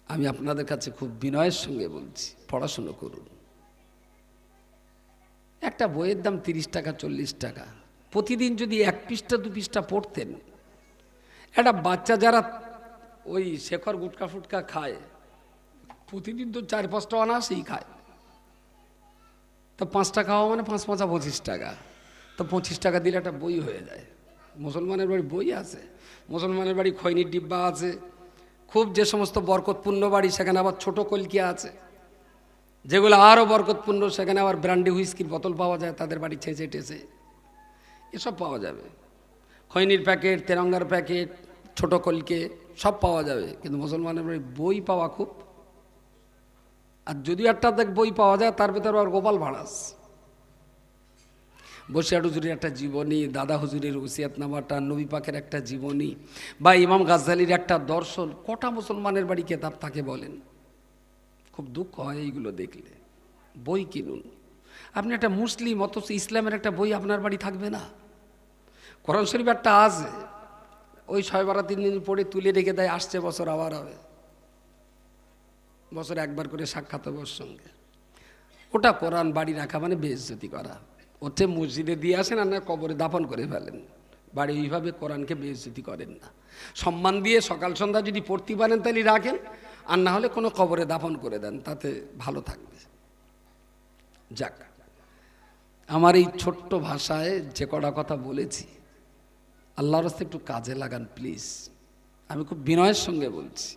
আমি আপনাদের কাছে খুব বিনয়ের সঙ্গে বলছি, পড়াশুনো করুন। একটা বইয়ের দাম 30 টাকা 40 টাকা। প্রতিদিন যদি 1 পৃষ্ঠা 2 পৃষ্ঠা পড়তেন, একটা বাচ্চা যারা ওই শেখর গুটকা ফুটকা খায়, প্রতিদিন তো 4-5টা অনায়াসেই খায়। তো 5 টাকা খাওয়া মানে 5-5 25 টাকা। তো 25 টাকা দিলে একটা বই হয়ে যায়। মুসলমানের বাড়ি বই আছে, মুসলমানের বাড়ি খৈনির ডিব্বা আছে। খুব যে সমস্ত বরকতপূর্ণ বাড়ি, সেখানে আবার ছোট কলকিয়া আছে। যেগুলো আরও বরকতপূর্ণ, সেখানে আবার ব্র্যান্ডি হুইস্কির বোতল পাওয়া যায়, তাদের বাড়ি ছেঁচে টেছে এসব পাওয়া যাবে। খৈনির প্যাকেট, তেরঙ্গার প্যাকেট, ছোট কলকে সব পাওয়া যাবে। কিন্তু মুসলমানের বাড়ি বই পাওয়া খুব, আর যদি একটা বই পাওয়া যায় তার ভিতরে আর গোপাল ভাড়াস, বসিয়াট হুজুরের একটা জীবনী, দাদা হুজুরের ওসিয়াতনামাটা, নবী পাকের একটা জীবনী, বা ইমাম গাজ্জালির একটা দর্শন, কটা মুসলমানের বাড়ি কেতাব থাকে বলেন? খুব দুঃখ হয় এইগুলো দেখলে। বই কিনুন। আপনি একটা মুসলিম, অথচ ইসলামের একটা বই আপনার বাড়ি থাকবে না? কোরআন শরীফ একটা আছে, ওই 6-12 দিন পড়ে তুলে রেখে দেয়, আসছে বছর আবার হবে, বছরে একবার করে সাক্ষাৎ হবে ওর সঙ্গে। ওটা কোরআন বাড়ি রাখা মানে বেইজ্জতি করা। ওতে মসজিদে দিয়ে আসেন আর না কবরে দাফন করে ফেলেন। বাড়ি ওইভাবে কোরআনকে বেইজ্জতি করেন না। সম্মান দিয়ে সকাল সন্ধ্যা যদি পড়তে পারেন তাহলে রাখেন, আর না হলে কোনো কবরে দাফন করে দেন, তাতে ভালো থাকবে। যাক, আমার এই ছোট্ট ভাষায় যে কটা কথা বলেছি, আল্লাহর রাস্তায় একটু কাজে লাগান প্লিজ। আমি খুব বিনয়ের সঙ্গে বলছি।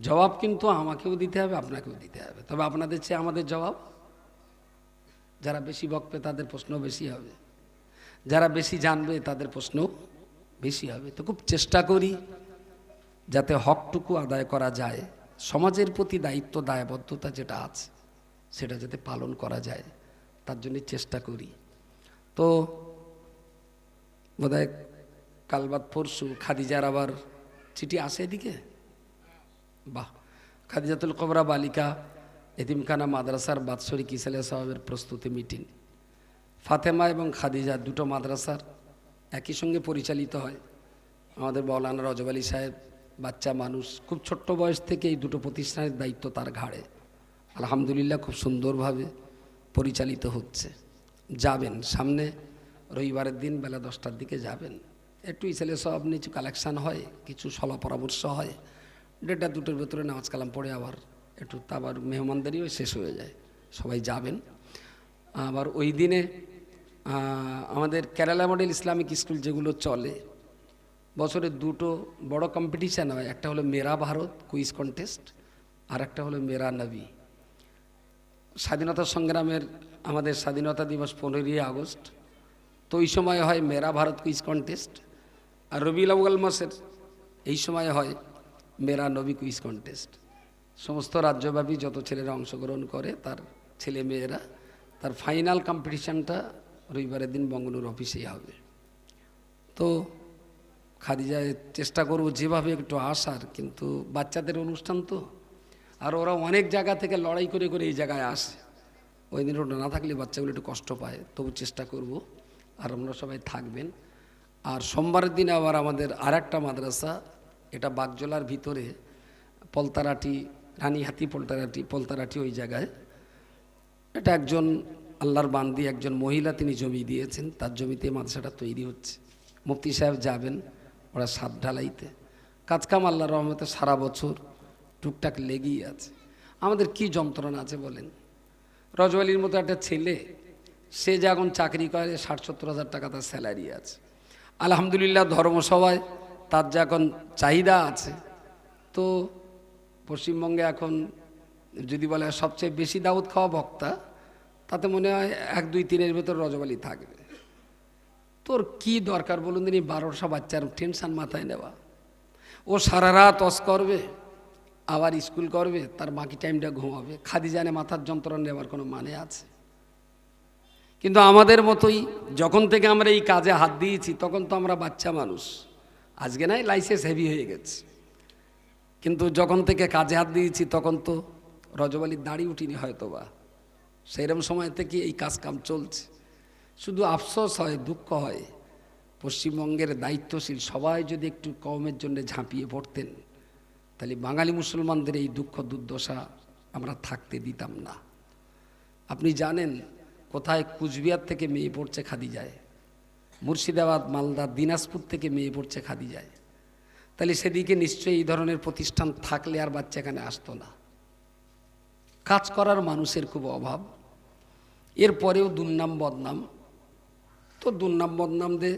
জবাব কিন্তু আমাকেও দিতে হবে, আপনাকেও দিতে হবে। তবে আপনাদের চেয়ে আমাদের জবাব, যারা বেশি বকবে তাদের প্রশ্ন বেশি হবে, যারা বেশি জানবে তাদের প্রশ্ন বেশি হবে। তো খুব চেষ্টা করি যাতে হকটুকু আদায় করা যায়, সমাজের প্রতি দায়িত্ব দায়বদ্ধতা যেটা আছে সেটা যাতে পালন করা যায়, তার জন্য চেষ্টা করি। তো বোধহয় কাল বাদ পরশু খাদিজার আবার চিঠি আসে এদিকে। বাহ, খাদিজাতুল কুবরা বালিকা এতিমখানা মাদ্রাসার বাৎসরিক ইসালে সাহেবের প্রস্তুতি মিটিং। ফাতেমা এবং খাদিজা দুটো মাদ্রাসার একই সঙ্গে পরিচালিত হয়। আমাদের মৌলানা রজব আলী সাহেব বাচ্চা মানুষ, খুব ছোট্ট বয়স থেকে এই দুটো প্রতিষ্ঠানের দায়িত্ব তার ঘাড়ে। আলহামদুলিল্লাহ খুব সুন্দরভাবে পরিচালিত হচ্ছে। যাবেন সামনে রবিবারের দিন বেলা 10টার দিকে যাবেন, একটু ইসালে সব কিছু কালেকশান হয়, কিছু সলা পরামর্শ হয়, 1:30-2টোর ভেতরে নামাজ কালাম পড়ে আবার একটু আবার মেহমানদারিও শেষ হয়ে যায়। সবাই যাবেন। আবার ওই দিনে আমাদের কেরালা মডেল ইসলামিক স্কুল যেগুলো চলে, বছরে দুটো বড় কম্পিটিশান হয়। একটা হলো মেরা ভারত কুইজ কন্টেস্ট, আর একটা হলো মেরা নবী। স্বাধীনতা সংগ্রামের আমাদের স্বাধীনতা দিবস 15ই আগস্ট, তো ওই সময় হয় মেরা ভারত কুইজ কন্টেস্ট। আর রবিউল আউয়াল মাসের এই সময় হয় মেরা নবী কুইজ কন্টেস্ট। সমস্ত রাজ্যব্যাপী যত ছেলেরা অংশগ্রহণ করে তার ছেলে মেয়েরা, তার ফাইনাল কম্পিটিশানটা রবিবারের দিন বঙ্গনুর অফিসেই হবে। তো খাদিজায় চেষ্টা করব যেভাবে একটু আসার, কিন্তু বাচ্চাদের অনুষ্ঠান তো, আর ওরা অনেক জায়গা থেকে লড়াই করে করে এই জায়গায় আসে। ওই দিন ওটা না থাকলে বাচ্চাগুলো একটু কষ্ট পায়, তবু চেষ্টা করব। আর আমরা সবাই থাকবেন। আর সোমবারের দিন আবার আমাদের আর একটা মাদ্রাসা, এটা বাগজোলার ভিতরে পলতারাটি, রানীহাতি পলতারাটি ওই জায়গায়। এটা একজন আল্লাহর বান্দি, একজন মহিলা, তিনি জমি দিয়েছেন, তার জমিতে মাদ্রাসাটা তৈরি হচ্ছে। মুফতি সাহেব যাবেন, ওরা সাত ঢালাইতে কাজকাম আল্লাহর রহমতে সারা বছর টুকটাক লেগেই আছে। আমাদের কি যন্ত্রণা আছে বলেন? রজব আলীর মতো একটা ছেলে, সে যে এখন চাকরি করে, 60-70 হাজার টাকা তার স্যালারি আছে। আলহামদুলিল্লাহ ধর্মসভায় তার যে এখন চাহিদা আছে, তো পশ্চিমবঙ্গে এখন যদি বলে সবচেয়ে বেশি দাউদ খাওয়া বক্তা, তাতে মনে হয় 1, 2, 3-এর ভেতর রজব আলী থাকবে। তোর কি দরকার বলুন দিন 1200 বাচ্চার টেনশন মাথায় নেওয়া? ও সারা রাত অস করবে, আবার স্কুল করবে, তার বাকি টাইমটা ঘুমাবে। খাদিজানে মাথার যন্ত্রণা নেওয়ার কোনো মানে আছে? কিন্তু আমাদের মতোই যখন থেকে আমরা এই কাজে হাত দিয়েছি, তখন তো আমরা বাচ্চা মানুষ। আজকে নাই লাইসেন্স হেভি হয়ে গেছে, কিন্তু যখন থেকে কাজে হাত দিয়েছি তখন তো রজব আলীর দাড়ি উঠিনি হয়তোবা। সেইরকম সময় থেকে এই কাজ কাম চলছে। শুধু আফসোস হয়, দুঃখ হয়, পশ্চিমবঙ্গের দায়িত্বশীল সবাই যদি একটু কওমের জন্য ঝাঁপিয়ে পড়তেন, তাহলে বাঙালি মুসলমানদের এই দুঃখ দুর্দশা আমরা থাকতে দিতাম না। আপনি জানেন কোথায় কুচবিহার থেকে মেয়ে পড়ছে খাদিজায়, মুর্শিদাবাদ, মালদা, দিনাজপুর থেকে মেয়ে পড়ছে খাদিজায়। তাহলে সেদিকে নিশ্চয়ই এই ধরনের প্রতিষ্ঠান থাকলে আর বাচ্চা এখানে আসতো না। কাজ করার মানুষের খুব অভাব। এরপরেও দুর্নাম বদনাম, তো দুর্নাম বদনাম দে,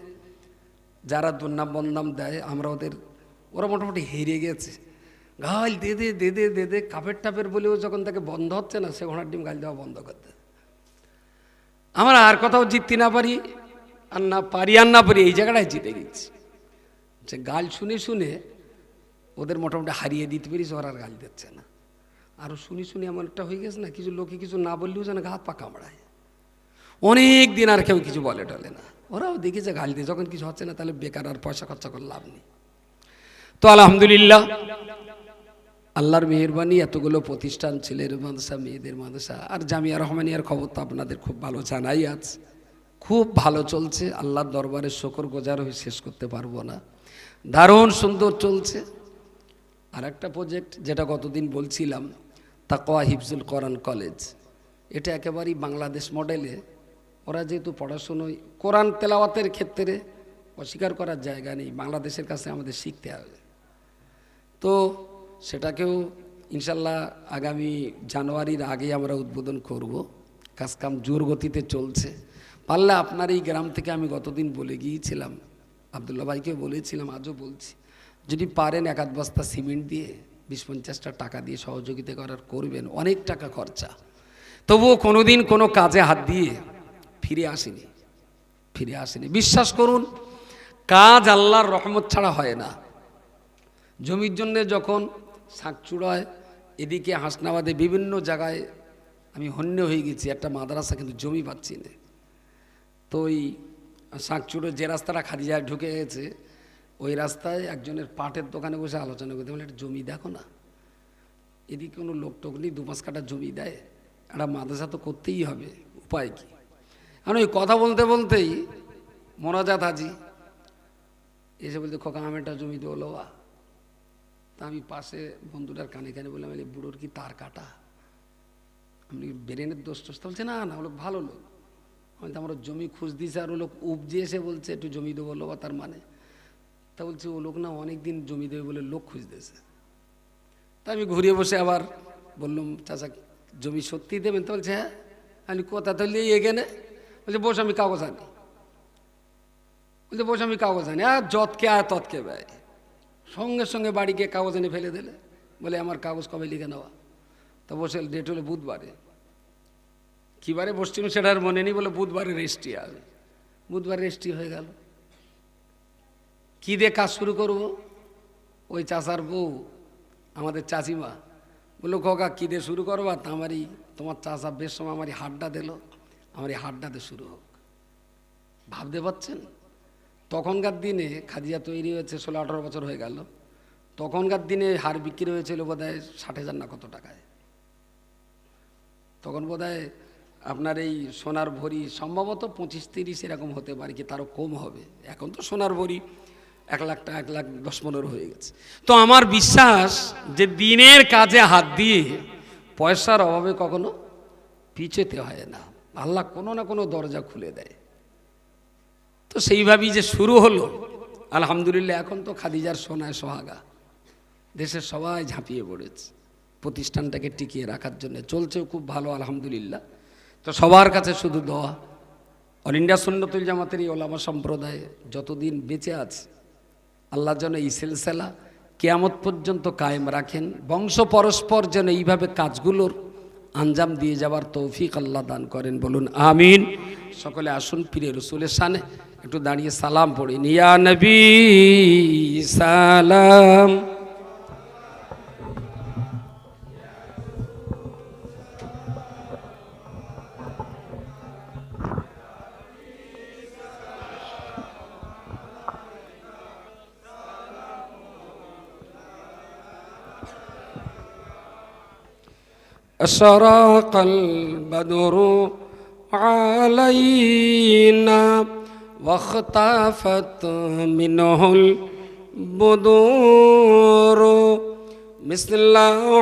যারা দুর্নাম বদনাম দেয় আমরা ওরা মোটামুটি হেরে গেছে। গাল দে দে দে দে দে দে কাপের টাপের বলেও যখন তাকে বন্ধ হচ্ছে না, সে ঘোড়ার ডিম গাল দেওয়া বন্ধ করতে। আমরা আর কোথাও জিততে না পারি আর না পারি, এই জায়গাটায় জিতে গেছি। যে গাল শুনে শুনে ওদের মোটামুটি হারিয়ে দিতে পেরেছি, ওরা আর গাল দিচ্ছে না। আরও শুনি শুনি এমন একটা হয়ে গেছে না, কিছু লোকে কিছু না বললেও যেন গা হাত পা কামড়ায়। অনেক দিন আর কেউ কিছু বলে টলে না, ওরাও দেখেছে গাল দিয়ে যখন কিছু হচ্ছে না, তাহলে বেকার আর পয়সা খরচা করে লাভ নেই। তো আলহামদুলিল্লাহ আল্লাহর মেহেরবানি, এতগুলো প্রতিষ্ঠান, ছেলের মাদ্রাসা, মেয়েদের মাদ্রাসা, আর জামিয়া রহমানিয়ার খবর তো আপনাদের খুব ভালো জানাই আছে, খুব ভালো চলছে। আল্লাহর দরবারে শুকর গুজার হয়ে শেষ করতে পারবো না, দারুণ সুন্দর চলছে। আর একটা প্রজেক্ট যেটা গতদিন বলছিলাম, তাকওয়া হিফজুল কোরআন কলেজ, এটা একেবারেই বাংলাদেশ মডেলে। ওরা যেহেতু পড়াশুনোয় কোরআন তেলাওয়াতের ক্ষেত্রে অস্বীকার করার জায়গা নেই, বাংলাদেশের কাছে আমাদের শিখতে হবে। তো সেটাকেও ইনশাল্লাহ আগামী জানুয়ারির আগে আমরা উদ্বোধন করব। কাজকাম জোর গতিতে চলছে। পারলে আপনার এই গ্রাম থেকে, আমি গতদিন বলে গিয়েছিলাম, আবদুল্লাহ ভাইকে বলেছিলাম, আজও বলছি, যদি পারেন 1-8 বস্তা সিমেন্ট দিয়ে 20-50টা টাকা দিয়ে সহযোগিতা করার করবেন, অনেক টাকা খরচা, তবুও কোনোদিন কোনো কাজে হাত দিয়ে ফিরে আসেনি। বিশ্বাস করুন, কাজ আল্লাহর রহমত ছাড়া হয় না। জমির জন্য যখন শাকচুড়ায়, এদিকে হাসনাবাদে, বিভিন্ন জায়গায় আমি হন্য হয়ে গেছি, একটা মাদ্রাসা কিন্তু জমি পাচ্ছি না। তো ওই শাকচুড়ো যে রাস্তাটা খাদিজায় ঢুকে গেছে, ওই রাস্তায় একজনের পাটের দোকানে বসে আলোচনা করতে বলে, একটা জমি দেখো না, এদিকে কোনো লোক টোক নেই, 2-5 কাঠা জমি দেয়, একটা মাদ্রাসা তো করতেই হবে, উপায় কি? কারণ ওই কথা বলতে বলতেই মোনাজাত হাজি এসে বলতে, খোকা আমি একটা জমি দেবো লোয়া। তা আমি পাশে বন্ধুটার কানে কানে বললাম, বুড়োর কি তার কাটা, আপনি ব্রেনের দোষ টোষ? বলছে না না, লোক ভালো লোক। আমি তো আমার জমি খুঁজ দিয়েছে, আর ও লোক উপজে এসে বলছে একটু জমি দেবো লোবা, তার মানে? তা বলছে ও লোক না অনেক দিন জমি দেবে বলে লোক খুঁজতেছে। তা আমি ঘুরিয়ে বসে আবার বললাম, চাচা জমি সত্যি দেবেন? তো বলছে হ্যাঁ। আমি কোথা তো এখানে? বলছে বস, আমি কাগজ আনি। বলছে বস, আমি কাগজ আনি। আর যতকে আয় তৎকে ব্যয়, সঙ্গে সঙ্গে বাড়ি গিয়ে কাগজ এনে ফেলে দিলে, বলে আমার কাগজ কবে লিখে নেওয়া? তা বসে ডেট হলো বুধবারে। কী বারে বসছিল সেটা আর মনে নেই, বলে বুধবারে রেজিস্ট্রি আসবে। বুধবার রেজিস্ট্রি হয়ে গেল। কী দিয়ে কাজ শুরু করব? ওই চাচার বউ, আমাদের চাচিমা, বললো খোকা কী দিয়ে শুরু করবা? তা আমারই, তোমার চাচা বেশ সময় আমারই হাড্ডা দিল, আমার এই হাড্ডাতে শুরু হোক। ভাবতে পারছেন? তখনকার দিনে খাদিজা তৈরি হয়েছে 16-18 বছর হয়ে গেল। তখনকার দিনে হার বিক্রি হয়েছিল বোধহয় 60,000 না কত টাকায়। তখন বোধহয় আপনার এই সোনার ভরি সম্ভবত 25-30 এরকম হতে পারে, কি তারও কম হবে। এখন তো সোনার ভরি 1 লাখ টাকা, 1,10,15 হয়ে গেছে। তো আমার বিশ্বাস যে দিনের কাজে হাত দিয়ে পয়সার অভাবে কখনো পিছুতে হয় না, আল্লাহ কোনো না কোনো দরজা খুলে দেয়। তো সেইভাবেই যে শুরু হলো, আলহামদুলিল্লাহ। এখন তো খাদিজার সোনায় সোহাগা, দেশের সবাই ঝাঁপিয়ে পড়েছে প্রতিষ্ঠানটাকে টিকিয়ে রাখার জন্য, চলছেও খুব ভালো আলহামদুলিল্লাহ। তো সবার কাছে শুধু দোয়া, অল ইন্ডিয়া সুন্নতুল জামাতের এই ওলামা সম্প্রদায় যতদিন বেঁচে আছে, আল্লাহ যেন এই সিলসিলা কিয়ামত পর্যন্ত কায়েম রাখেন, বংশ পরস্পর যেন এইভাবে কাজগুলোর আঞ্জাম দিয়ে যাওয়ার তৌফিক আল্লাহ দান করেন, বলুন আমিন। সকলে আসুন প্রিয় রাসূলের শানে একটু দাঁড়িয়ে সালাম পড়ি। ইয়া নবী সালাম, أشرق البدر علينا واختفت منه البدور مثل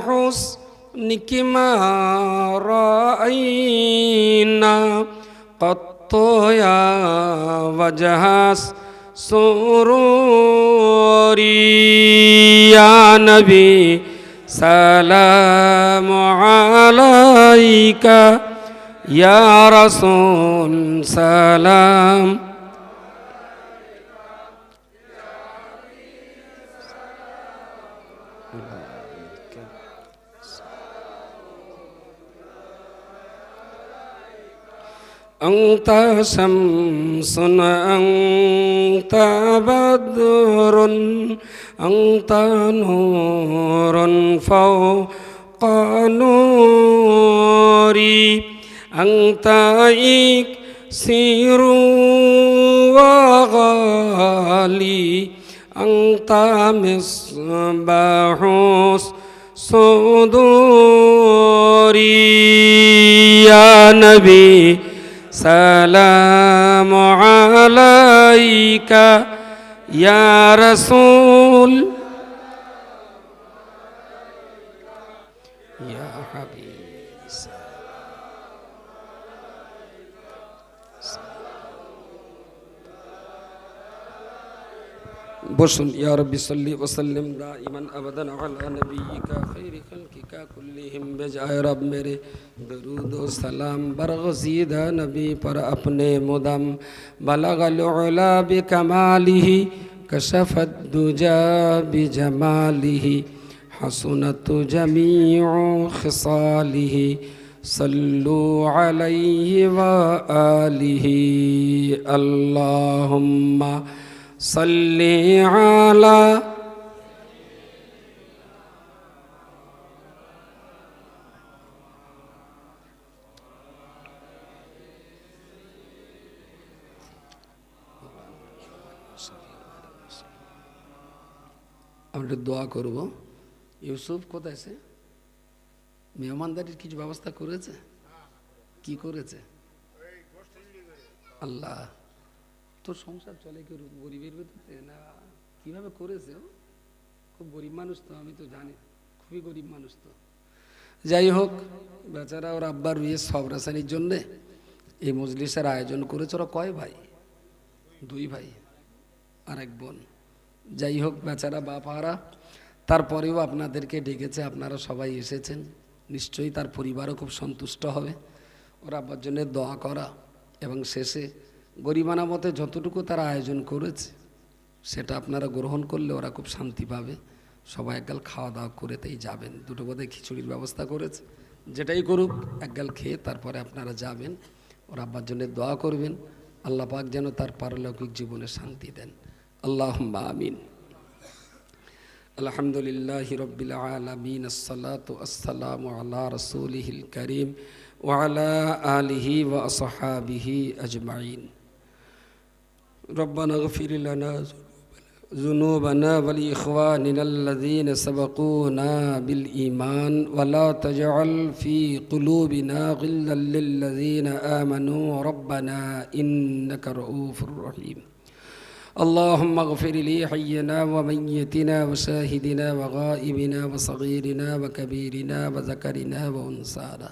حسنك ما رأينا قط يا وجه سروري يا نبي سلام عليك يا رسول سلام أنت شمس أنت بدر أنت نور فوق نوري أنت إكسير وغالي أنت مصباح صدوري يا نبي سلام عليك يا رسول يا حبيب بشن يا رب صل وسلم دائما ابدا على نبيك خير خلقك كلهم بجائے رب میرے درود و سلام برگزیدہ نبی پر اپنے مدم بلغ العلا بکمالہ کشف الدجى بجمالہ حسنت جميع خصاله صلوا عليه وآله اللهم صل على আমরা দোয়া করব। ইউসুফ কোথায় আছে? মেহমানদারির কিছু ব্যবস্থা করেছে? কি করেছে? আল্লাহ, তোর সংসার চলে কি গরিবের ভিতরে না কিভাবে করেছে? ও খুব গরিব মানুষ তো, আমি তো জানি খুবই গরিব মানুষ তো। যাই হোক, বেচারা ওর আব্বার বিয়ে সব রাসানির জন্যে এই মজলিসের আয়োজন করেছে। ওরা কয় ভাই? 2 ভাই আর 1 বোন। যাই হোক, বেচারা বাপারা, তারপরেও আপনাদেরকে ডেকেছে, আপনারা সবাই এসেছেন, নিশ্চয়ই তার পরিবারও খুব সন্তুষ্ট হবে। ওর আব্বার জন্য দোয়া করা এবং শেষে গরিবানা মতে যতটুকু তারা আয়োজন করেছে সেটা আপনারা গ্রহণ করলে ওরা খুব শান্তি পাবে। সবাই একগাল খাওয়া দাওয়া করেতেই যাবেন। 2টো বোধহয় খিচুড়ির ব্যবস্থা করেছে, যেটাই করুক একগাল খেয়ে তারপরে আপনারা যাবেন। ওর আব্বার জন্য দোয়া করবেন, আল্লাহ পাক যেন তার পারলৌকিক জীবনে শান্তি দেন। আল্লাহুম্মা আমিন। আলহামদুলিল্লাহি রাব্বিল আলামিন, আসসালাতু আসসালামু আলা রাসূলিহিল কারীম ওয়া আলা আলিহি ওয়া আসহাবিহি আজমাইন। রব্বানা ইগফির লানা যুনুবানা ওয়া লিইখওয়ানিনা আল্লাযীনা সাবাকুনা বিল ঈমান ওয়া লা তাজআল ফী কুলুবিনা গিল্লাল লিল্লাযীনা আমানু রব্বানা ইন্নাকা রাউফুর রহিম। اللهم اغفر لي حينا وميتنا وشاهدنا وغائبنا وصغيرنا وكبيرنا وذكرنا وأنثانا.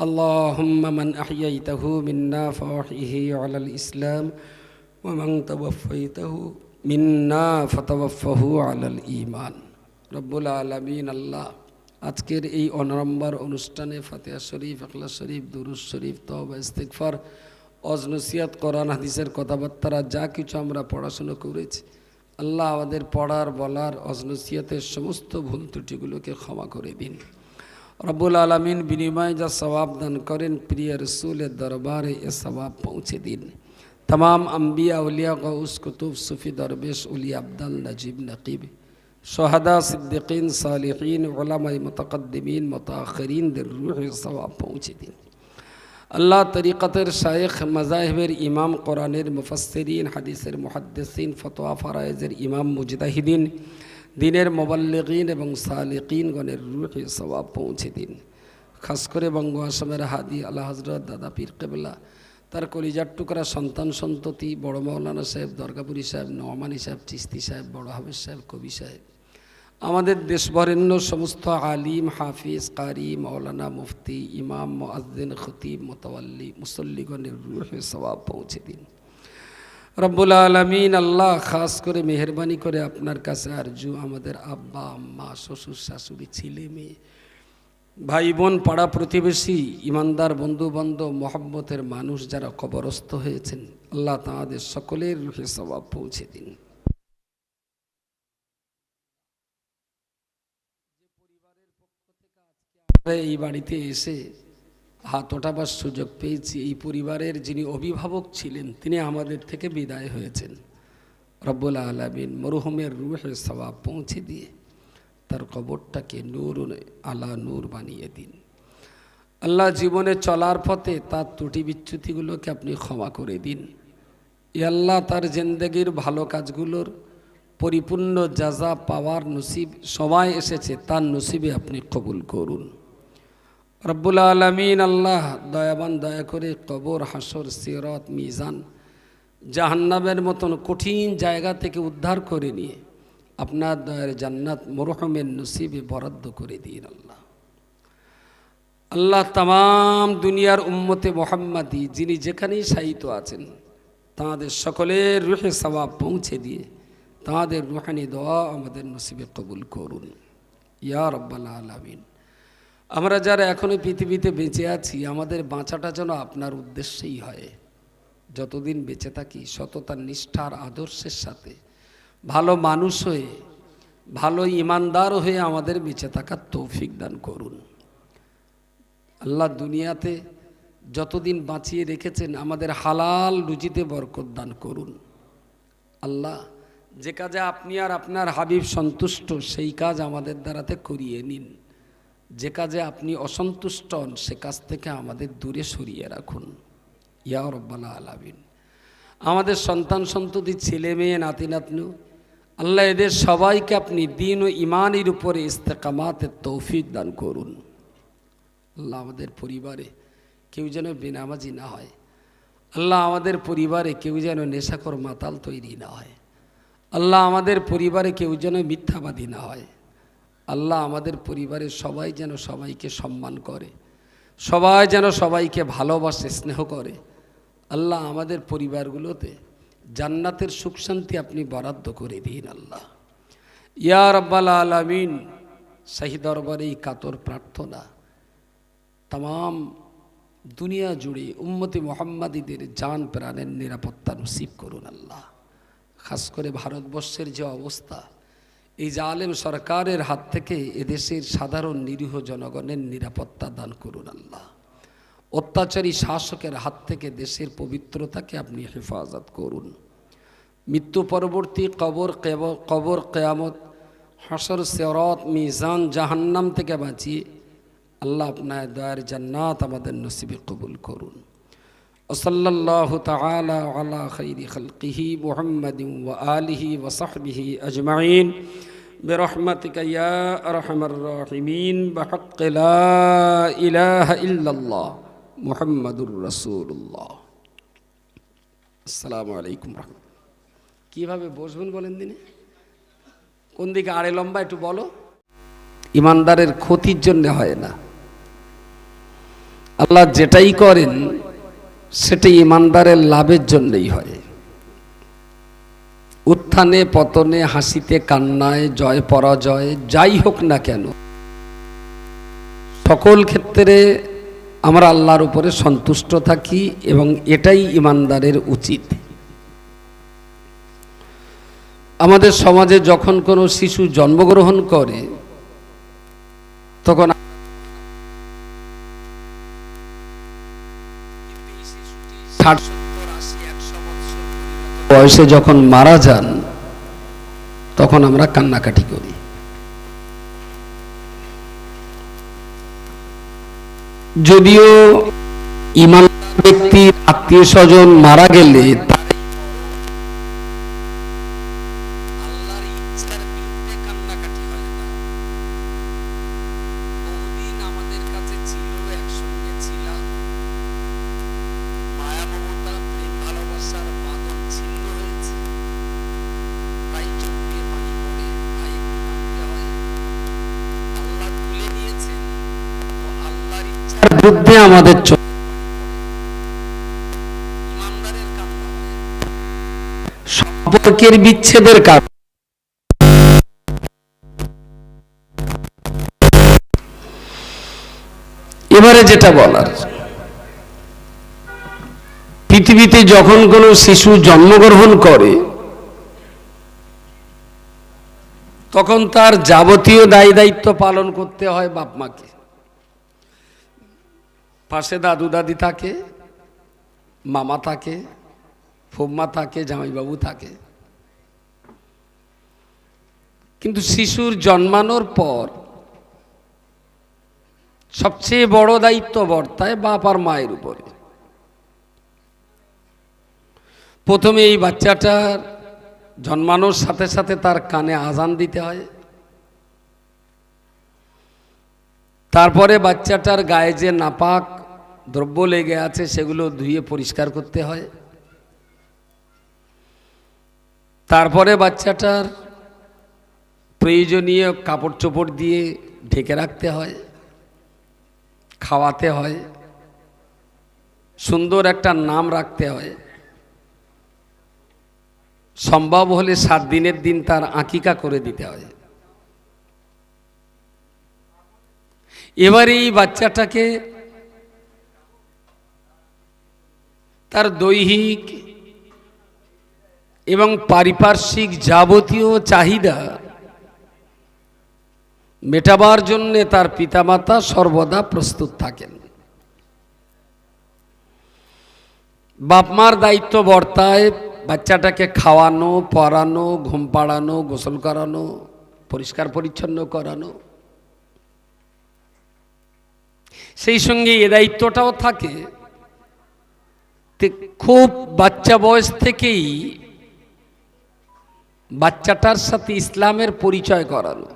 اللهم من أحييته منا فأحيه على الإسلام ومن توفيته منا فتوفه على الإيمان. رب العالمين الله, আজকের এই অনম্বর অনুষ্ঠানে ফাতিহা শরীফ, ইখলাস শরীফ, দুরূদ শরীফ, তওবা, ইস্তিগফার, অজনসিয়াত, কোরআন হাদিসের কথাবার্তা যা কিছু আমরা পড়াশুনো করেছি, আল্লাহ আমাদের পড়ার বলার অজনসিয়াতের সমস্ত ভুল ত্রুটিগুলোকে ক্ষমা করে দিন। রব্বুল আলামিন বিনিময়ে যা সওয়াব দান করেন, প্রিয় রসুলের দরবারে এ সওয়াব পৌঁছে দিন। तमाम अम्बिया उलिया गौस कुतुब सूफ़ी दरवेश उलिया अब्दल नजीब नकीब शहदा सिद्दीकीन सालिहीन उलमा मुतक़द्दिमीन मुताख़िरीन दिर रूह सवाब पहुँचे दिन। अल्लाह तरीक़तर शायख मज़ाहिबेर इमाम कुरानेर मुफस्सिरीन हदीसेर मुहद्दिसीन फतवा फ़राइज़ेर इमाम मुजताहिदीन दिनेर मुबल्लिगीन एवं सालिकीन गणेर रूह सवाब पहुँचे दिन। खास करे बंग आसामेर हादी आला हजरत दादा पीर केबला, তার কলিজার টুকরা সন্তান সন্ততি, বড় মৌলানা সাহেব, দরগাপুরি সাহেব, নোমানি সাহেব, চিস্তি সাহেব, বড় হাফেজ সাহেব, কবি সাহেব, আমাদের দেশবরেণ্য সমস্ত আলিম, হাফিজ, কারি, মৌলানা, মুফতি, ইমাম, মুআজ্জিন, খতিব, মুতাওয়াল্লি, মুসল্লিগণের রূহে সওয়াব পৌঁছে দিন। রব্বুল আলামিন আল্লাহ, খাস করে মেহেরবানি করে আপনার কাছে আরজু, আমাদের আব্বা আম্মা, শ্বশুর শাশুড়ি, ছেলে মেয়ে, ভাই বোন, পাড়া প্রতিবেশী, ইমানদার বন্ধু বান্ধব, মহব্বতের মানুষ যারা কবরস্থ হয়েছেন, আল্লাহ তাঁদের সকলের রূহে সওয়াব পৌঁছে দিন। এই বাড়িতে এসে হাত ওঠাবার সুযোগ পেয়েছি, এই পরিবারের যিনি অভিভাবক ছিলেন তিনি আমাদের থেকে বিদায় হয়েছেন। রব্বুল আলামিন মরহুমের রূহে সওয়াব পৌঁছে দিয়ে তার কবরটাকে নূর আলা নূর বানিয়ে দিন। আল্লাহ, জীবনে চলার পথে তার ত্রুটি বিচ্যুতিগুলোকে আপনি ক্ষমা করে দিন। ই আল্লাহ, তার জিন্দেগির ভালো কাজগুলোর পরিপূর্ণ জাযা পাওয়ার নসিব সময় এসেছে, তার নসিবে আপনি কবুল করুন। রব্বুল আলামিন আল্লাহ, দয়াবান দয়া করে কবর, হাসর, সিরাত, মিজান, জাহান্নামের মতন কঠিন জায়গা থেকে উদ্ধার করে নিয়ে আপনার দয়ার জান্নাত মরহুমের নসিবে বরাদ্দ করে দিন। আল্লাহ আল্লাহ, তাম দুনিয়ার উম্মতে মুহাম্মাদি যিনি যেখানেই শায়িত আছেন তাঁদের সকলের রূহে সওয়াব পৌঁছে দিয়ে তাঁদের রূহানি দোয়া আমাদের নসিবে কবুল করুন ইয়া রাব্বাল আলামিন। আমরা যারা এখনো পৃথিবীতে বেঁচে আছি, আমাদের বাঁচাটা যেন আপনার উদ্দেশ্যেই হয়। যতদিন বেঁচে থাকি সততার, নিষ্ঠার, আদর্শের সাথে ভালো মানুষ হয়ে ভালো ইমানদার হয়ে আমাদের বেঁচে থাকার তৌফিক দান করুন। আল্লাহ দুনিয়াতে যতদিন বাঁচিয়ে রেখেছেন আমাদের হালাল রুজিতে বরকত দান করুন। আল্লাহ যে কাজে আপনি আর আপনার হাবিব সন্তুষ্ট সেই কাজ আমাদের দ্বারাতে করিয়ে নিন, যে কাজে আপনি অসন্তুষ্ট হন সে কাজ থেকে আমাদের দূরে সরিয়ে রাখুন ইয়া রাব্বাল আলামিন। আমাদের সন্তান সন্ততি, ছেলে মেয়ে, নাতি নাতনু, আল্লাহ এদের সবাইকে আপনি দ্বীন ও ঈমানের উপরে ইস্তেকামাতের তৌফিক দান করুন। আল্লাহ আমাদের পরিবারে কেউ যেন বেনামাজি না হয়, আল্লাহ আমাদের পরিবারে কেউ যেন নেশাখোর মাতাল তৈরি না হয়, আল্লাহ আমাদের পরিবারে কেউ যেন মিথ্যাবাদী না হয়, আল্লাহ আমাদের পরিবারের সবাই যেন সবাইকে সম্মান করে, সবাই যেন সবাইকে ভালোবাসে, স্নেহ করে। আল্লাহ আমাদের পরিবারগুলোতে জান্নাতের সুখ শান্তি আপনি বরাদ্দ করে দিন আল্লাহ ইয়া রাব্বাল আলামিন। শাহী দরবারে এই কাতর প্রার্থনা, তাম দুনিয়া জুড়ে উম্মতে মুহাম্মাদীদের জান প্রাণের নিরাপত্তা নসিব করুন আল্লাহ। খাস করে ভারতবর্ষের যে অবস্থা, এই জালেম সরকারের হাত থেকে এদেশের সাধারণ নিরীহ জনগণের নিরাপত্তা দান করুন আল্লাহ। অত্যাচারী শাসকের হাত থেকে দেশের পবিত্রতাকে আপনি হেফাজত করুন। মৃত্যু পরবর্তী কবর কিয়ামত, হাসর, সিরাত, মিজান, জাহান্নাম থেকে বাঁচিয়ে আল্লাহ আপনার দয়ার জান্নাত আমাদের নসিবে কবুল করুন। ওয়াসাল্লাল্লাহু তাআলা আলা খাইরি খালকিহি মুহাম্মাদিন ওয়া আলিহি ওয়া সাহবিহি আজমাইন বিরহমাতিকা ইয়া আরহামার রাহিমিন বিহাক্কি লা ইলাহা ইল্লাল্লাহ মুহাম্মাদুর রাসূলুল্লাহ। আসসালামু আলাইকুম রাহমাতুল্লাহ। কিভাবে বসবেন বলেন দিনে? কোন দিকে আড়ে লম্বা একটু বলো। ইমানদারের ক্ষতির জন্য হয় না, আল্লাহ যেটাই করেন সেটাই ইমানদারের লাভের জন্যই হয়। উত্থানে পতনে, হাসিতে কান্নায়, জয় পরাজয় যাই হোক না কেন, সকল ক্ষেত্রে আমরা আল্লাহর উপরে সন্তুষ্ট থাকি এবং এটাই ইমানদারের উচিত। আমাদের সমাজে যখন কোনো শিশু জন্মগ্রহণ করে তখন বয়সে যখন মারা যান তখন আমরা কান্নাকাটি করি। যদিও ইমানদার ব্যক্তির আত্মীয় স্বজন মারা গেলে বিরুদ্ধে আমাদের সম্পর্কের বিচ্ছেদের কারণ এবারে যেটা বলার, পৃথিবীতে যখন কোনো শিশু জন্মগ্রহণ করে তখন তার যাবতীয় দায় দায়িত্ব পালন করতে হয় বাপ মাকে। পাশে দাদু দাদি থাকে, মামা থাকে, ফুম্মা থাকে, জামাইবাবু থাকে। কিন্তু শিশুর জন্মানোর পর সবচেয়ে বড় দায়িত্ব বর্তায় বাপ আর মায়ের উপরে। প্রথমে এই বাচ্চাটার জন্মানোর সাথে সাথে তার কানে আজান দিতে হয়, তারপরে বাচ্চাটার গায়ে যে নাপাক দ্রব্য লেগে আছে সেগুলো ধুয়ে পরিষ্কার করতে হয়, তারপরে বাচ্চাটার প্রয়োজনীয় কাপড় চোপড় দিয়ে ঢেকে রাখতে হয়, খাওয়াতে হয়, সুন্দর একটা নাম রাখতে হয়, সম্ভব হলে 7 দিনের দিন তার আকিকা করে দিতে হয়। এবারে এই বাচ্চাটাকে তার দৈহিক এবং পারিপার্শ্বিক যাবতীয় চাহিদা মেটাবার জন্যে তার পিতামাতা সর্বদা প্রস্তুত থাকেন। বাপ মার দায়িত্ব বর্তায় বাচ্চাটাকে খাওয়ানো, পড়ানো, ঘুম পাড়ানো, গোসল করানো, পরিষ্কার পরিচ্ছন্ন করানো। সেই সঙ্গে এ দায়িত্বটাও থাকে খুব বাচ্চা বয়স থেকেই বাচ্চাটার সাথে ইসলামের পরিচয় করানো।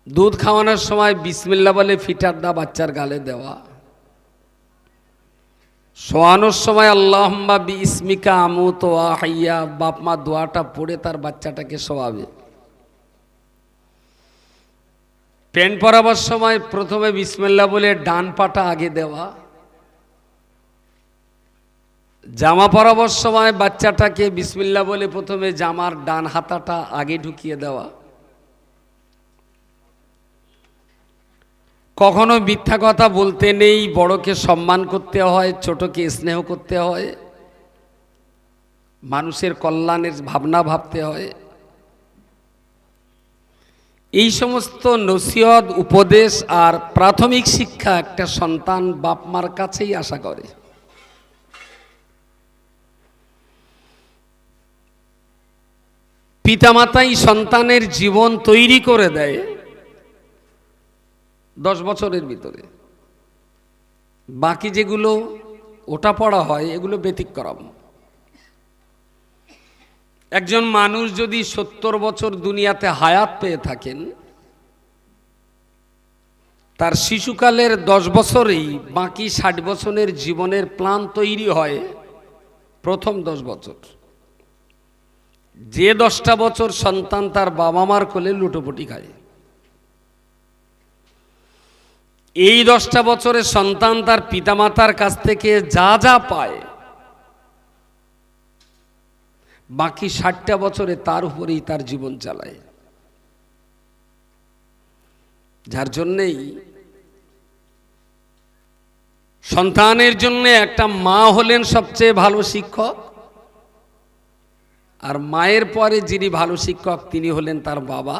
দুধ খাওয়ানোর সময় বিসমিল্লাহ বলে ফিটারটা বাচ্চার গালে দেওয়া, শোয়ানোর সময় আল্লাহুম্মা বিইসমিকা আমুতু ওয়া আহইয়া বাপ মা দোয়াটা পড়ে তার বাচ্চাটাকে শোয়াবে। প্যান্ট পরাবার সময় প্রথমে বিসমিল্লাহ বলে ডান পাটা আগে দেওয়া, জামা পরাবার সময় বাচ্চাটাকে বিসমিল্লাহ বলে প্রথমে জামার ডান হাতাটা আগে ঢুকিয়ে দেওয়া। কখনো মিথ্যা কথা বলতে নেই, বড়কে সম্মান করতে হয়, ছোটকে স্নেহ করতে হয়, মানুষের কল্যাণের ভাবনা ভাবতে হয়। এই সমস্ত নসিহত, উপদেশ আর প্রাথমিক শিক্ষা একটা সন্তান বাপ মার কাছেই আশা করে। পিতামাতাই সন্তানের জীবন তৈরি করে দেয় 10 বছরের ভিতরে। বাকি যেগুলো ওটা পড়া হয় এগুলো ব্যতিক্রম। একজন মানুষ যদি 70 বছর দুনিয়াতে হায়াত পেয়ে থাকেন, তার শিশুকালের 10 বছরেই বাকি 60 বছরের জীবনের প্ল্যান তৈরি হয় প্রথম 10 বছর। যে 10টা বছর সন্তান তার বাবা মার কোলে লুটোপুটি খায়, এই 10টা বছরে সন্তান তার পিতামাতার কাছ থেকে যা যা পায়, বাকি 60টা বছরে তার উপরেই তার জীবন চালায়। যার জন্যেই সন্তানের জন্য একটা মা হলেন সবচেয়ে ভালো শিক্ষক, আর মায়ের পরে যিনি ভালো শিক্ষক তিনি হলেন তার বাবা,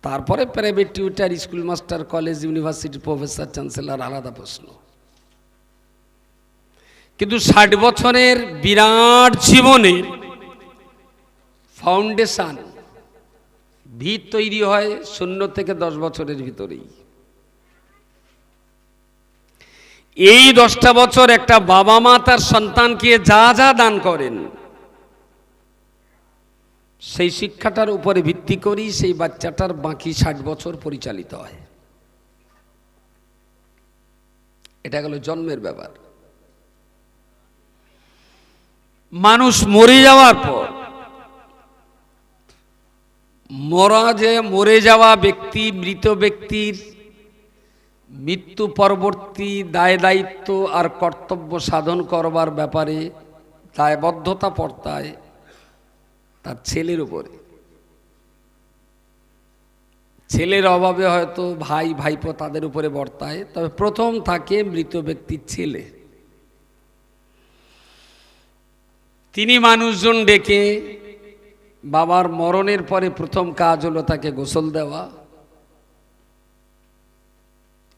তারপরে private tutor, school master, college, university professor, chancellor, আলাদা প্রশ্ন। কিন্তু 60 বছরের বিরাট জীবনের ফাউন্ডেশন, ভিত তৈরি হয় 0 থেকে 10 বছরের ভিতরেই। এই 10টা বছর একটা বাবা মা তার সন্তানকে যা যা দান করেন, সেই শিক্ষাটার উপরে ভিত্তি করেই সেই বাচ্চাটার বাকি 60 বছর পরিচালিত হয়। এটা গেল জন্মের ব্যাপার। মানুষ মরে যাওয়ার পর মরে যাওয়া ব্যক্তি, মৃত ব্যক্তির মৃত্যু পরবর্তী দায় দায়িত্ব আর কর্তব্য সাধন করবার ব্যাপারে দায়বদ্ধতা পড়তায় তার ছেলের উপরে। ছেলের অভাবে হয়তো ভাই ভাইপো তাদের উপরে বর্তায়, তবে প্রথম থাকে মৃত ব্যক্তির ছেলে। তিনি মানুষজন ডেকে বাবার মরণের পরে প্রথম কাজ হলো তাকে গোসল দেওয়া,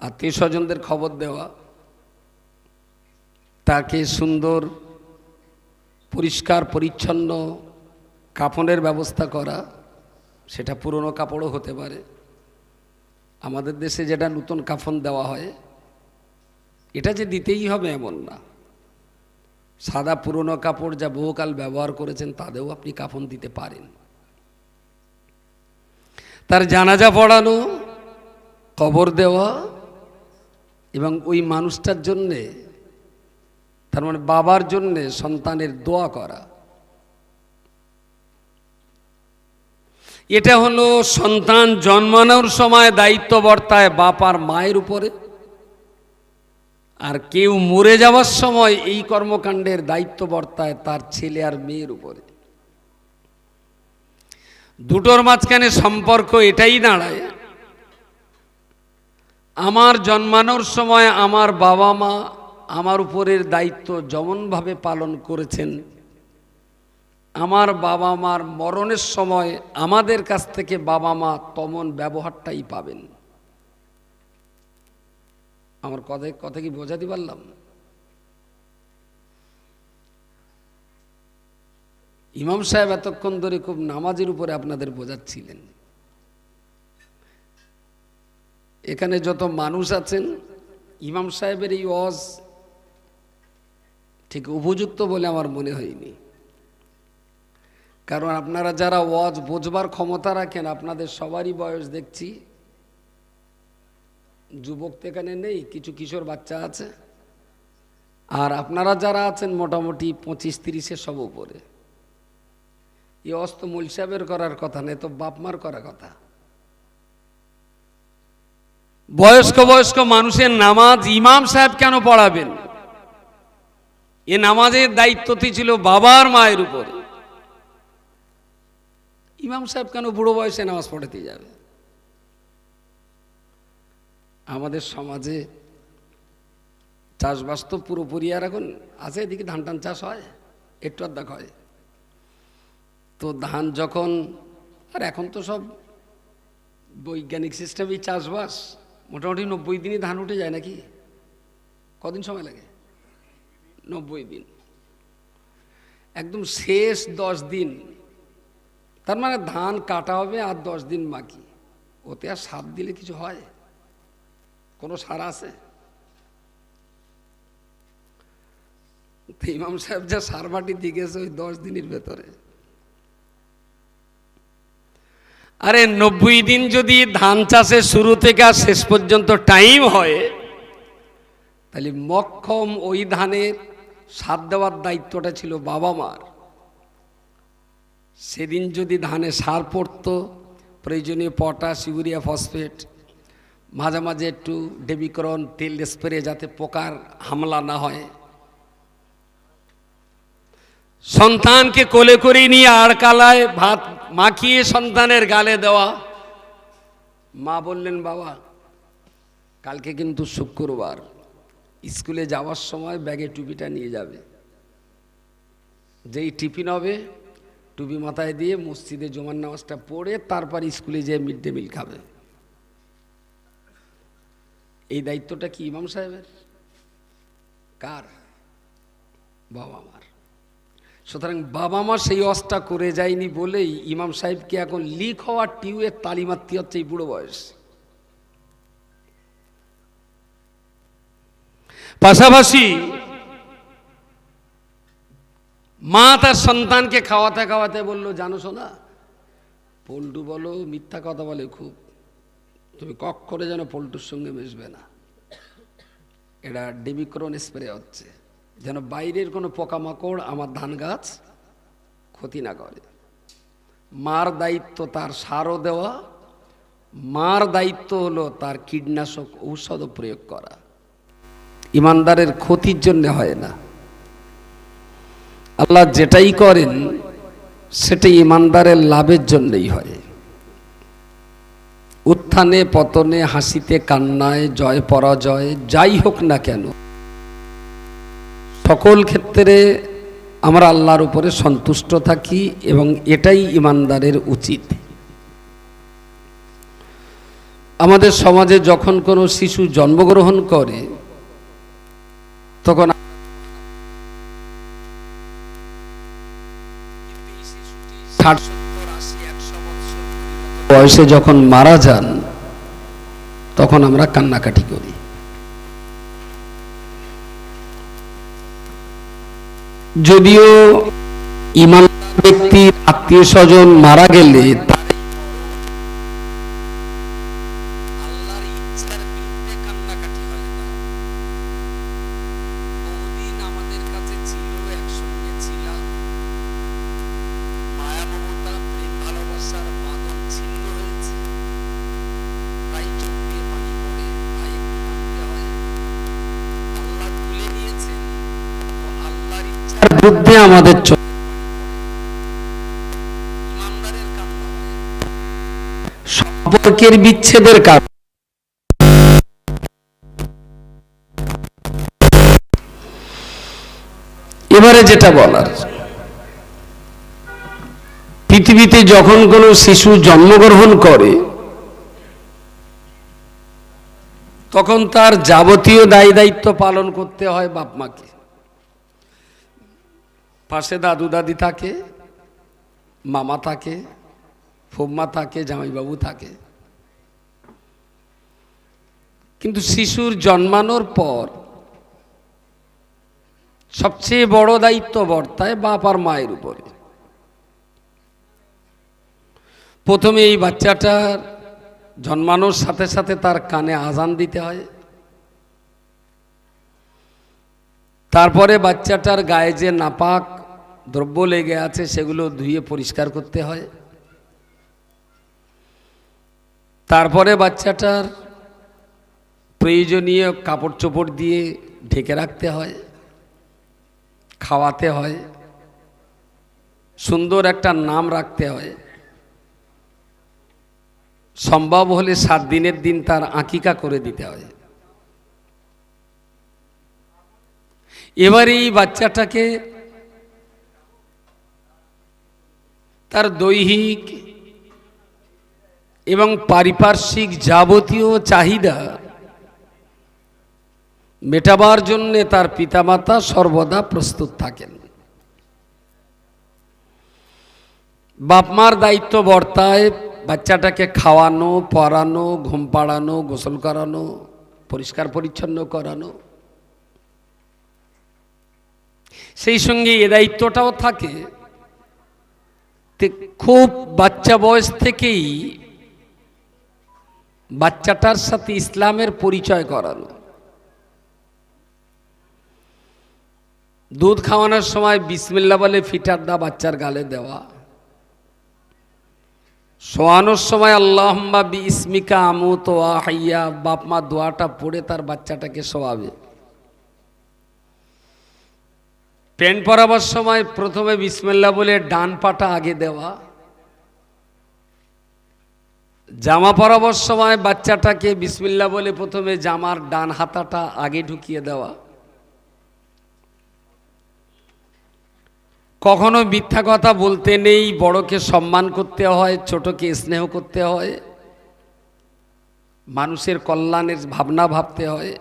আত্মীয় স্বজনদের খবর দেওয়া, তাকে সুন্দর পরিষ্কার পরিচ্ছন্ন কাফনের ব্যবস্থা করা। সেটা পুরনো কাপড়ও হতে পারে, আমাদের দেশে যেটা নতুন কাফন দেওয়া হয়, এটা যে দিতেই হবে এমন না। সাদা পুরনো কাপড় যা বহুকাল ব্যবহার করেছেন তাদেরও আপনি কাফন দিতে পারেন। তার জানাজা পড়ানো, কবর দেওয়া, এবং ওই মানুষটার জন্যে, তার মানে বাবার জন্যে সন্তানের দোয়া করা। এটা হলো সন্তান জন্মানোর সময় দায়িত্ব বর্তায় বাপ আর মায়ের উপরে, আর কেউ মরে যাওয়ার সময় এই কর্মকাণ্ডের দায়িত্ব বর্তায় তার ছেলে আর মেয়ের উপরে। দুটোর মাঝখানে সম্পর্ক এটাই দাঁড়ায়, আমার জন্মানোর সময় আমার বাবা মা আমার উপরের দায়িত্ব যেমনভাবে পালন করেছেন, আমার বাবা মার মরণের সময় আমাদের কাছ থেকে বাবা মা তেমন ব্যবহারটাই পাবেন। আমার কথা কি বোঝাতে পারলাম? ইমাম সাহেব এতক্ষণ ধরে খুব নামাজের উপরে আপনাদের বোঝাচ্ছিলেন। এখানে যত মানুষ আছেন, ইমাম সাহেবের এই ওয়াজ ঠিক উপযুক্ত বলে আমার মনে হয়নি। কারণ আপনারা যারা ওয়াজ বোঝবার ক্ষমতা রাখেন, আপনাদের সবারই বয়স দেখছি, যুবক তো এখানে নেই, কিছু কিশোর বাচ্চা আছে, আর আপনারা যারা আছেন মোটামুটি 25-30-এর সব উপরে। এই ওয়াজ তো মূল সাহেবের করার কথা নেই, তো বাপ মার করার কথা। বয়স্ক মানুষের নামাজ ইমাম সাহেব কেন পড়াবেন? এ নামাজের দায়িত্বটি ছিল বাবার মায়ের উপরে। ইমাম সাহেব কেন বুড়ো বয়সে নামাজ পড়াতে যাবে? আমাদের সমাজে চাষবাস তো পুরোপুরি আর এখন আছে, এদিকে ধান টান চাষ হয়, একটু আধা হয়। তো ধান যখন, আর এখন তো সব বৈজ্ঞানিক সিস্টেমেই চাষবাস, মোটামুটি 90 দিনই ধান উঠে যায় নাকি? কদিন সময় লাগে? 90 দিন। একদম শেষ 10 দিন, তার মানে ধান কাটা হবে আর 10 দিন বাকি। ওতে আর সার দিলে কিছু হয়? কোনো সার আছে? ইমাম সাহেব যা সার বাটি দিয়েছে ওই 10 দিনের ভেতরে। আরে 90 দিন যদি ধান চাষের শুরু থেকে আর শেষ পর্যন্ত টাইম হয়, তাহলে মক্ষম ওই ধানের সার দেওয়ার দায়িত্বটা ছিল বাবা মার। সেদিন যদি ধানে সার পড়তো, প্রয়োজনীয় পটাশ, ইউরিয়া, ফসফেট, মাঝে মাঝে একটু ডেবিক্রন তেল স্প্রে, যাতে পোকার হামলা না হয়। সন্তানকে কোলে করে নিয়ে আড়কালায় ভাত মাখিয়ে সন্তানের গালে দেওয়া। মা বললেন, বাবা কালকে কিন্তু শুক্রবার, স্কুলে যাওয়ার সময় ব্যাগে টুপিটা নিয়ে যাবে। যেই টিফিন হবে, টুপি মাথায় দিয়ে মসজিদে জুমার নামাজটা পড়ে তারপর স্কুলে যেয়ে মিড ডে মিল খাবে। এই দায়িত্বটা কি ইমাম সাহেবের? কার? বাবা মার। সুতরাং বাবা মা সেই অস্টা করে যায়নি বলেই ইমাম সাহেবকে এখন লিক হওয়া টিউয়ের তালি মারতে হচ্ছে এই বুড়ো বয়স। পাশাপাশি মা তার সন্তানকে খাওয়াতে খাওয়াতে বললো, জানো শোনা, পল্টু বলো মিথ্যা কথা বলে খুব, তুমি কক্ষরে যেন পল্টুর সঙ্গে মিশবে না। এটা ডেবিক্রন স্প্রে হচ্ছে, যেন বাইরের কোনো পোকামাকড় আমার ধান গাছ ক্ষতি না করে। মার দায়িত্ব তার সারও দেওয়া, মার দায়িত্ব হলো তার কীটনাশক ঔষধ প্রয়োগ করা। ইমানদারের ক্ষতির জন্য হয় না। আল্লাহ যেটাই করেন সেটাই ইমানদারের লাভের জন্যই হয়। উত্থানে পতনে, হাসিতে কান্নায়, জয় পরাজয় যাই হোক না কেন, সকল ক্ষেত্রে আমরা আল্লাহর উপরে সন্তুষ্ট থাকি, এবং এটাই ইমানদারের উচিত। আমাদের সমাজে যখন কোনো শিশু জন্মগ্রহণ করে, তখন বয়সে যখন মারা যান, তখন আমরা কান্নাকাটি করি। যদিও ইমানদার ব্যক্তির আত্মীয় স্বজন মারা গেলে বিরুদ্ধে আমাদের সম্পর্কের বিচ্ছেদের কারণ। এবারে যেটা বলার, পৃথিবীতে যখন কোনো শিশু জন্মগ্রহণ করে তখন তার যাবতীয় দায় দায়িত্ব পালন করতে হয় বাপ মাকে। পাশে দাদু দাদি থাকে, মামা থাকে, ফুম্মা থাকে, জামাইবাবু থাকে। কিন্তু শিশুর জন্মানোর পর সবচেয়ে বড় দায়িত্ব বর্তায় বাপ আর মায়ের উপরে। প্রথমে এই বাচ্চাটার জন্মানোর সাথে সাথে তার কানে আজান দিতে হয়, তারপরে বাচ্চাটার গায়ে যে নাপাক দ্রব্য লেগে আছে সেগুলো ধুয়ে পরিষ্কার করতে হয়, তারপরে বাচ্চাটার প্রয়োজনীয় কাপড় চোপড় দিয়ে ঢেকে রাখতে হয়, খাওয়াতে হয়, সুন্দর একটা নাম রাখতে হয়, সম্ভব হলে 7 দিনের দিন তার আকিকা করে দিতে হয়। এবার এই বাচ্চাটাকে তার দৈহিক এবং পারিপার্শ্বিক যাবতীয় চাহিদা মেটাবার জন্য তার পিতামাতা সর্বদা প্রস্তুত থাকেন। বাপমার দায়িত্ব বর্তায় বাচ্চাটাকে খাওয়ানো, পড়ানো, ঘুম পাড়ানো, গোসল করানো, পরিষ্কার পরিচ্ছন্ন করানো। সেই সঙ্গে এ দায়িত্বটাও থাকে খুব বাচ্চা বয়স থেকেই বাচ্চাটার সাথে ইসলামের পরিচয় করানো। দুধ খাওয়ানোর সময় বিসমিল্লাহ বলে ফিটার দা বাচ্চার গালে দেওয়া, শোয়ানোর সময় আল্লাহুম্মা বিইসমিকা আমুতু ওয়া আহইয়া বাপ মা দোয়াটা পড়ে তার বাচ্চাটাকে শোয়াবে। প্যান্ট পরাবার সময় প্রথমে বিসমিল্লাহ বলে ডান পাটা আগে দেওয়া, জামা পরাবার সময় বাচ্চাটাকে বিসমিল্লাহ বলে প্রথমে জামার ডান হাতাটা আগে ঢুকিয়ে দেওয়া। কখনো মিথ্যা কথা বলতে নেই, বড়কে সম্মান করতে হয়, ছোটকে স্নেহ করতে হয়, মানুষের কল্যাণের ভাবনা ভাবতে হয়।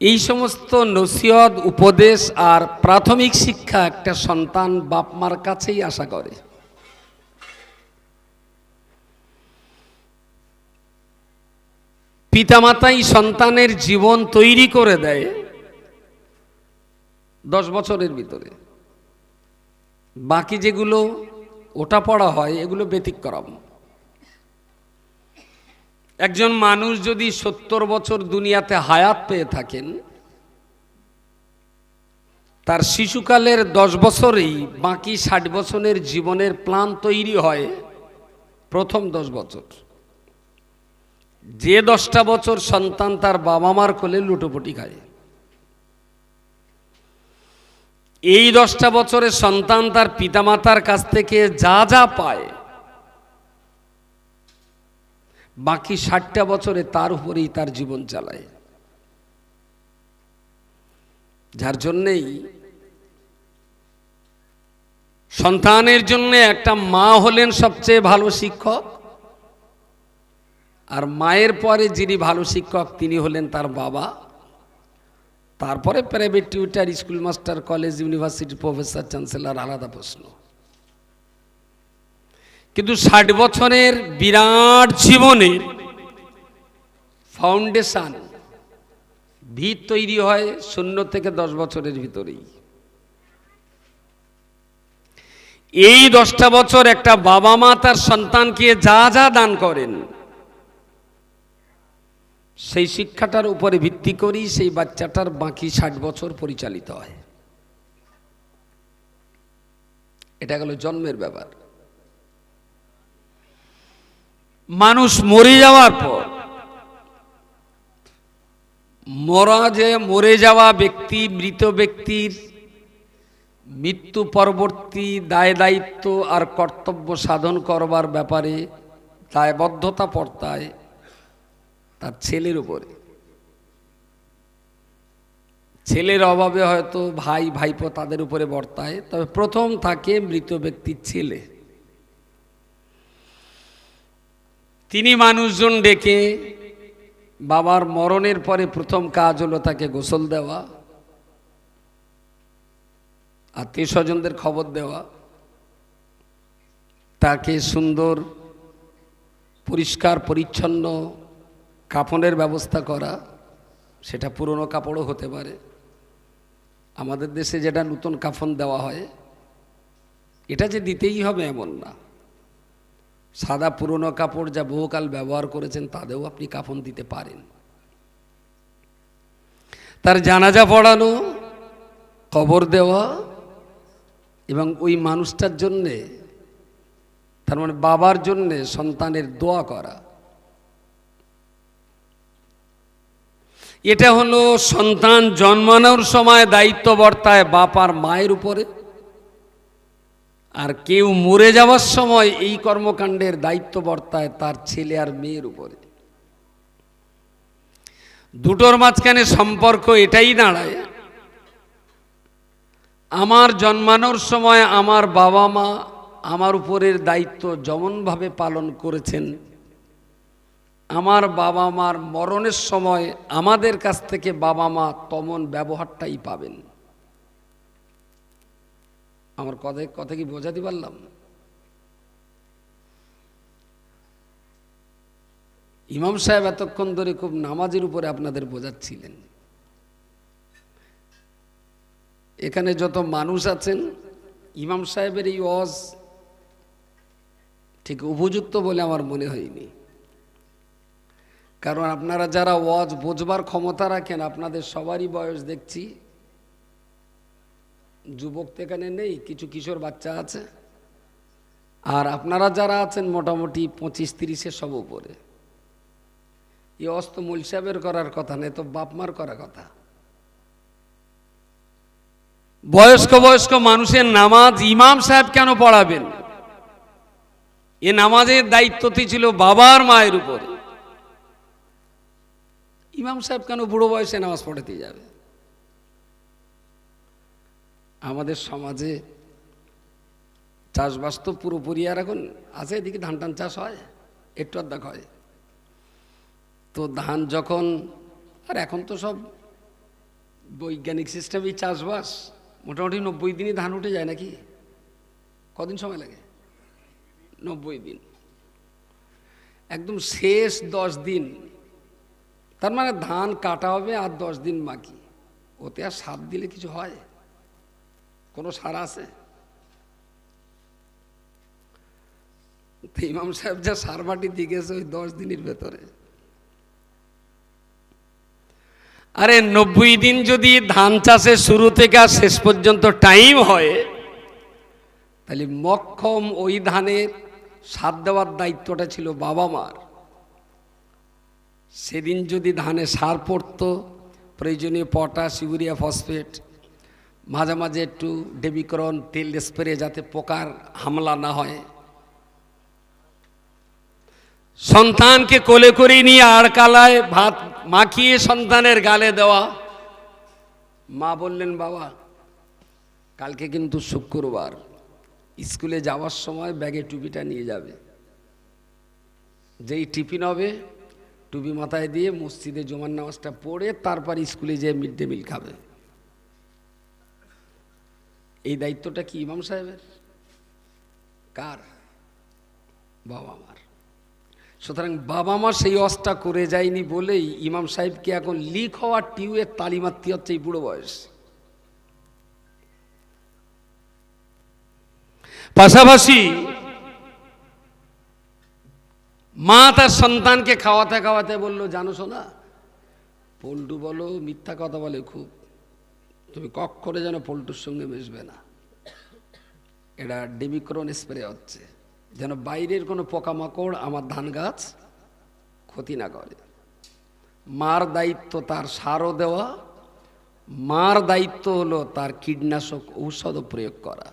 এই সমস্ত নসিহত, উপদেশ আর প্রাথমিক শিক্ষা একটা সন্তান বাপ মার কাছেই আশা করে। পিতামাতাই সন্তানের জীবন তৈরি করে দেয় 10 বছরের ভিতরে। বাকি যেগুলো ওটা পড়া হয় এগুলো ব্যতিক্রম। একজন মানুষ যদি 70 বছর দুনিয়াতে হায়াত পেয়ে থাকেন, তার শিশুকালের 10 বছরেই বাকি 60 বছরের জীবনের প্ল্যান তৈরি হয় প্রথম 10 বছর। যে 10টা বছর সন্তান তার বাবা মার কোলে লুটোপুটি খায়, এই 10টা বছরে সন্তান তার পিতামাতার কাছ থেকে যা যা পায়, বাকি 60টা বছরে তার উপরেই তার জীবন চালায়। যার জন্যেই সন্তানের জন্য একটা মা হলেন সবচেয়ে ভালো শিক্ষক, আর মায়ের পরে যিনি ভালো শিক্ষক তিনি হলেন তার বাবা, তারপরে private tutor, school master, college, university professor, chancellor, আলাদা প্রশ্ন। কিন্তু 60 বছরের বিরাট জীবনের ফাউন্ডেশন, ভিত তৈরি হয় 0 থেকে 10 বছরের ভিতরেই। এই 10টা বছর একটা বাবা মা তার সন্তানকে যা যা দান করেন, সেই শিক্ষাটার উপরে ভিত্তি করেই সেই বাচ্চাটার বাকি 60 বছর পরিচালিত হয়। এটা গেল জন্মের ব্যাপার। মানুষ মরে যাওয়ার পর মরে যাওয়া ব্যক্তি, মৃত ব্যক্তির মৃত্যু পরবর্তী দায় দায়িত্ব আর কর্তব্য সাধন করবার ব্যাপারে দায়বদ্ধতা পড়তায় তার ছেলের উপরে। ছেলের অভাবে হয়তো ভাই ভাইপো তাদের উপরে বর্তায়, তবে প্রথম থাকে মৃত ব্যক্তির ছেলে। তিনি মানুষজন ডেকে বাবার মরণের পরে প্রথম কাজ হলো তাকে গোসল দেওয়া, আত্মীয় স্বজনদের খবর দেওয়া, তাকে সুন্দর পরিষ্কার পরিচ্ছন্ন কাফনের ব্যবস্থা করা। সেটা পুরনো কাপড়ও হতে পারে, আমাদের দেশে যেটা নতুন কাফন দেওয়া হয় এটা যে দিতেই হবে এমন না। সাদা পুরনো কাপড় যা বহুকাল ব্যবহার করেছেন তাদেরও আপনি কাফন দিতে পারেন। তার জানাজা পড়ানো, কবর দেওয়া এবং ওই মানুষটার জন্যে, তার মানে বাবার জন্যে সন্তানের দোয়া করা। এটা হলো সন্তান জন্মানোর সময় দায়িত্ব বর্তায় বাপ আর মায়ের উপরে, আর কেউ মরে যাওয়ার সময় এই কর্মকাণ্ডের দায়িত্ব বর্তায় তার ছেলে আর মেয়ের উপরে। দুটোর মাঝখানে সম্পর্ক এটাই দাঁড়ায়, আমার জন্মানোর সময় আমার বাবা মা আমার উপরের দায়িত্ব যেমনভাবে পালন করেছেন, আমার বাবা মার মরণের সময় আমাদের কাছ থেকে বাবা মা তেমন ব্যবহারটাই পাবেন। আমার কথা কি বোঝাতে পারলাম? ইমাম সাহেব এতক্ষণ ধরে খুব নামাজের উপরে আপনাদের বোঝাচ্ছিলেন। এখানে যত মানুষ আছেন, ইমাম সাহেবের এই ওয়াজ ঠিক উপযুক্ত বলে আমার মনে হয়নি। কারণ আপনারা যারা ওয়াজ বোঝবার ক্ষমতা রাখেন, আপনাদের সবারই বয়স দেখছি, যুবক তো এখানে নেই, কিছু কিশোর বাচ্চা আছে, আর আপনারা যারা আছেন মোটামুটি 25-30-এর সব উপরে। এই ওয়াজ তো মূল সাহেবের করার কথা নেই, তো বাপমার করার কথা। বয়স্ক বয়স্ক মানুষের নামাজ ইমাম সাহেব কেন পড়াবেন? এ নামাজের দায়িত্বটি ছিল বাবার মায়ের উপরে। ইমাম সাহেব কেন বুড়ো বয়সে নামাজ পড়াতে যাবে? আমাদের সমাজে চাষবাস তো পুরোপুরি আর এখন আছে, এদিকে ধান টান চাষ হয়, একটু আধা হয়। তো ধান যখন, আর এখন তো সব বৈজ্ঞানিক সিস্টেমেই চাষবাস, মোটামুটি 90 দিনই ধান উঠে যায় নাকি? কদিন সময় লাগে? 90 দিন। একদম শেষ 10 দিন, তার মানে ধান কাটা হবে আর 10 দিন বাকি। ওতে আর সার দিলে কিছু হয়? কোনো সার আছে? ইমাম সাহেব যা সার বাটি দিয়েছে ওই 10 দিনের ভেতরে। আরে 90 দিন যদি ধান চাষের শুরু থেকে আর শেষ পর্যন্ত টাইম হয়, তাহলে মক্ষম ওই ধানের সার দেওয়ার দায়িত্বটা ছিল বাবা মার। সেদিন যদি ধানে সার পড়তো, প্রয়োজনীয় পটাশ, ইউরিয়া, ফসফেট, মাঝে মাঝে একটু ডেবিক্রন তেল স্প্রে, যাতে পোকার হামলা না হয়। সন্তানকে কোলে করে নিয়ে আড়কালায় ভাত মাখিয়ে সন্তানের গালে দেওয়া। মা বললেন, বাবা কালকে কিন্তু শুক্রবার, স্কুলে যাওয়ার সময় ব্যাগে টুপিটা নিয়ে যাবে। যেই টিফিন হবে টুপি মাথায় দিয়ে মসজিদে জুমার নামাজটা পড়ে তারপর স্কুলে যেয়ে মিড ডে মিল খাবে। এই দায়িত্বটা কি ইমাম সাহেবের? কার? বাবা মার। সুতরাং বাবা মা সেই অসটা করে যায়নি বলেই ইমাম সাহেবকে এখন লিক হওয়া টিউয়ের তালিমাত্তি হচ্ছে এই বুড়ো বয়স। পাশাপাশি মা তার সন্তানকে খাওয়াতে খাওয়াতে বললো, জানো শোনা, পল্টু বলো মিথ্যা কথা বলে খুব, তুমি কক্ষরে যেন পল্টুর সঙ্গে মিশবে না। এটা ডেমিক্রন স্প্রে হচ্ছে, যেন বাইরের কোনো পোকামাকড় আমার ধান গাছ ক্ষতি না করে। মার দায়িত্ব তার সারও দেওয়া, মার দায়িত্ব হলো তার কীটনাশক ঔষধ প্রয়োগ করা।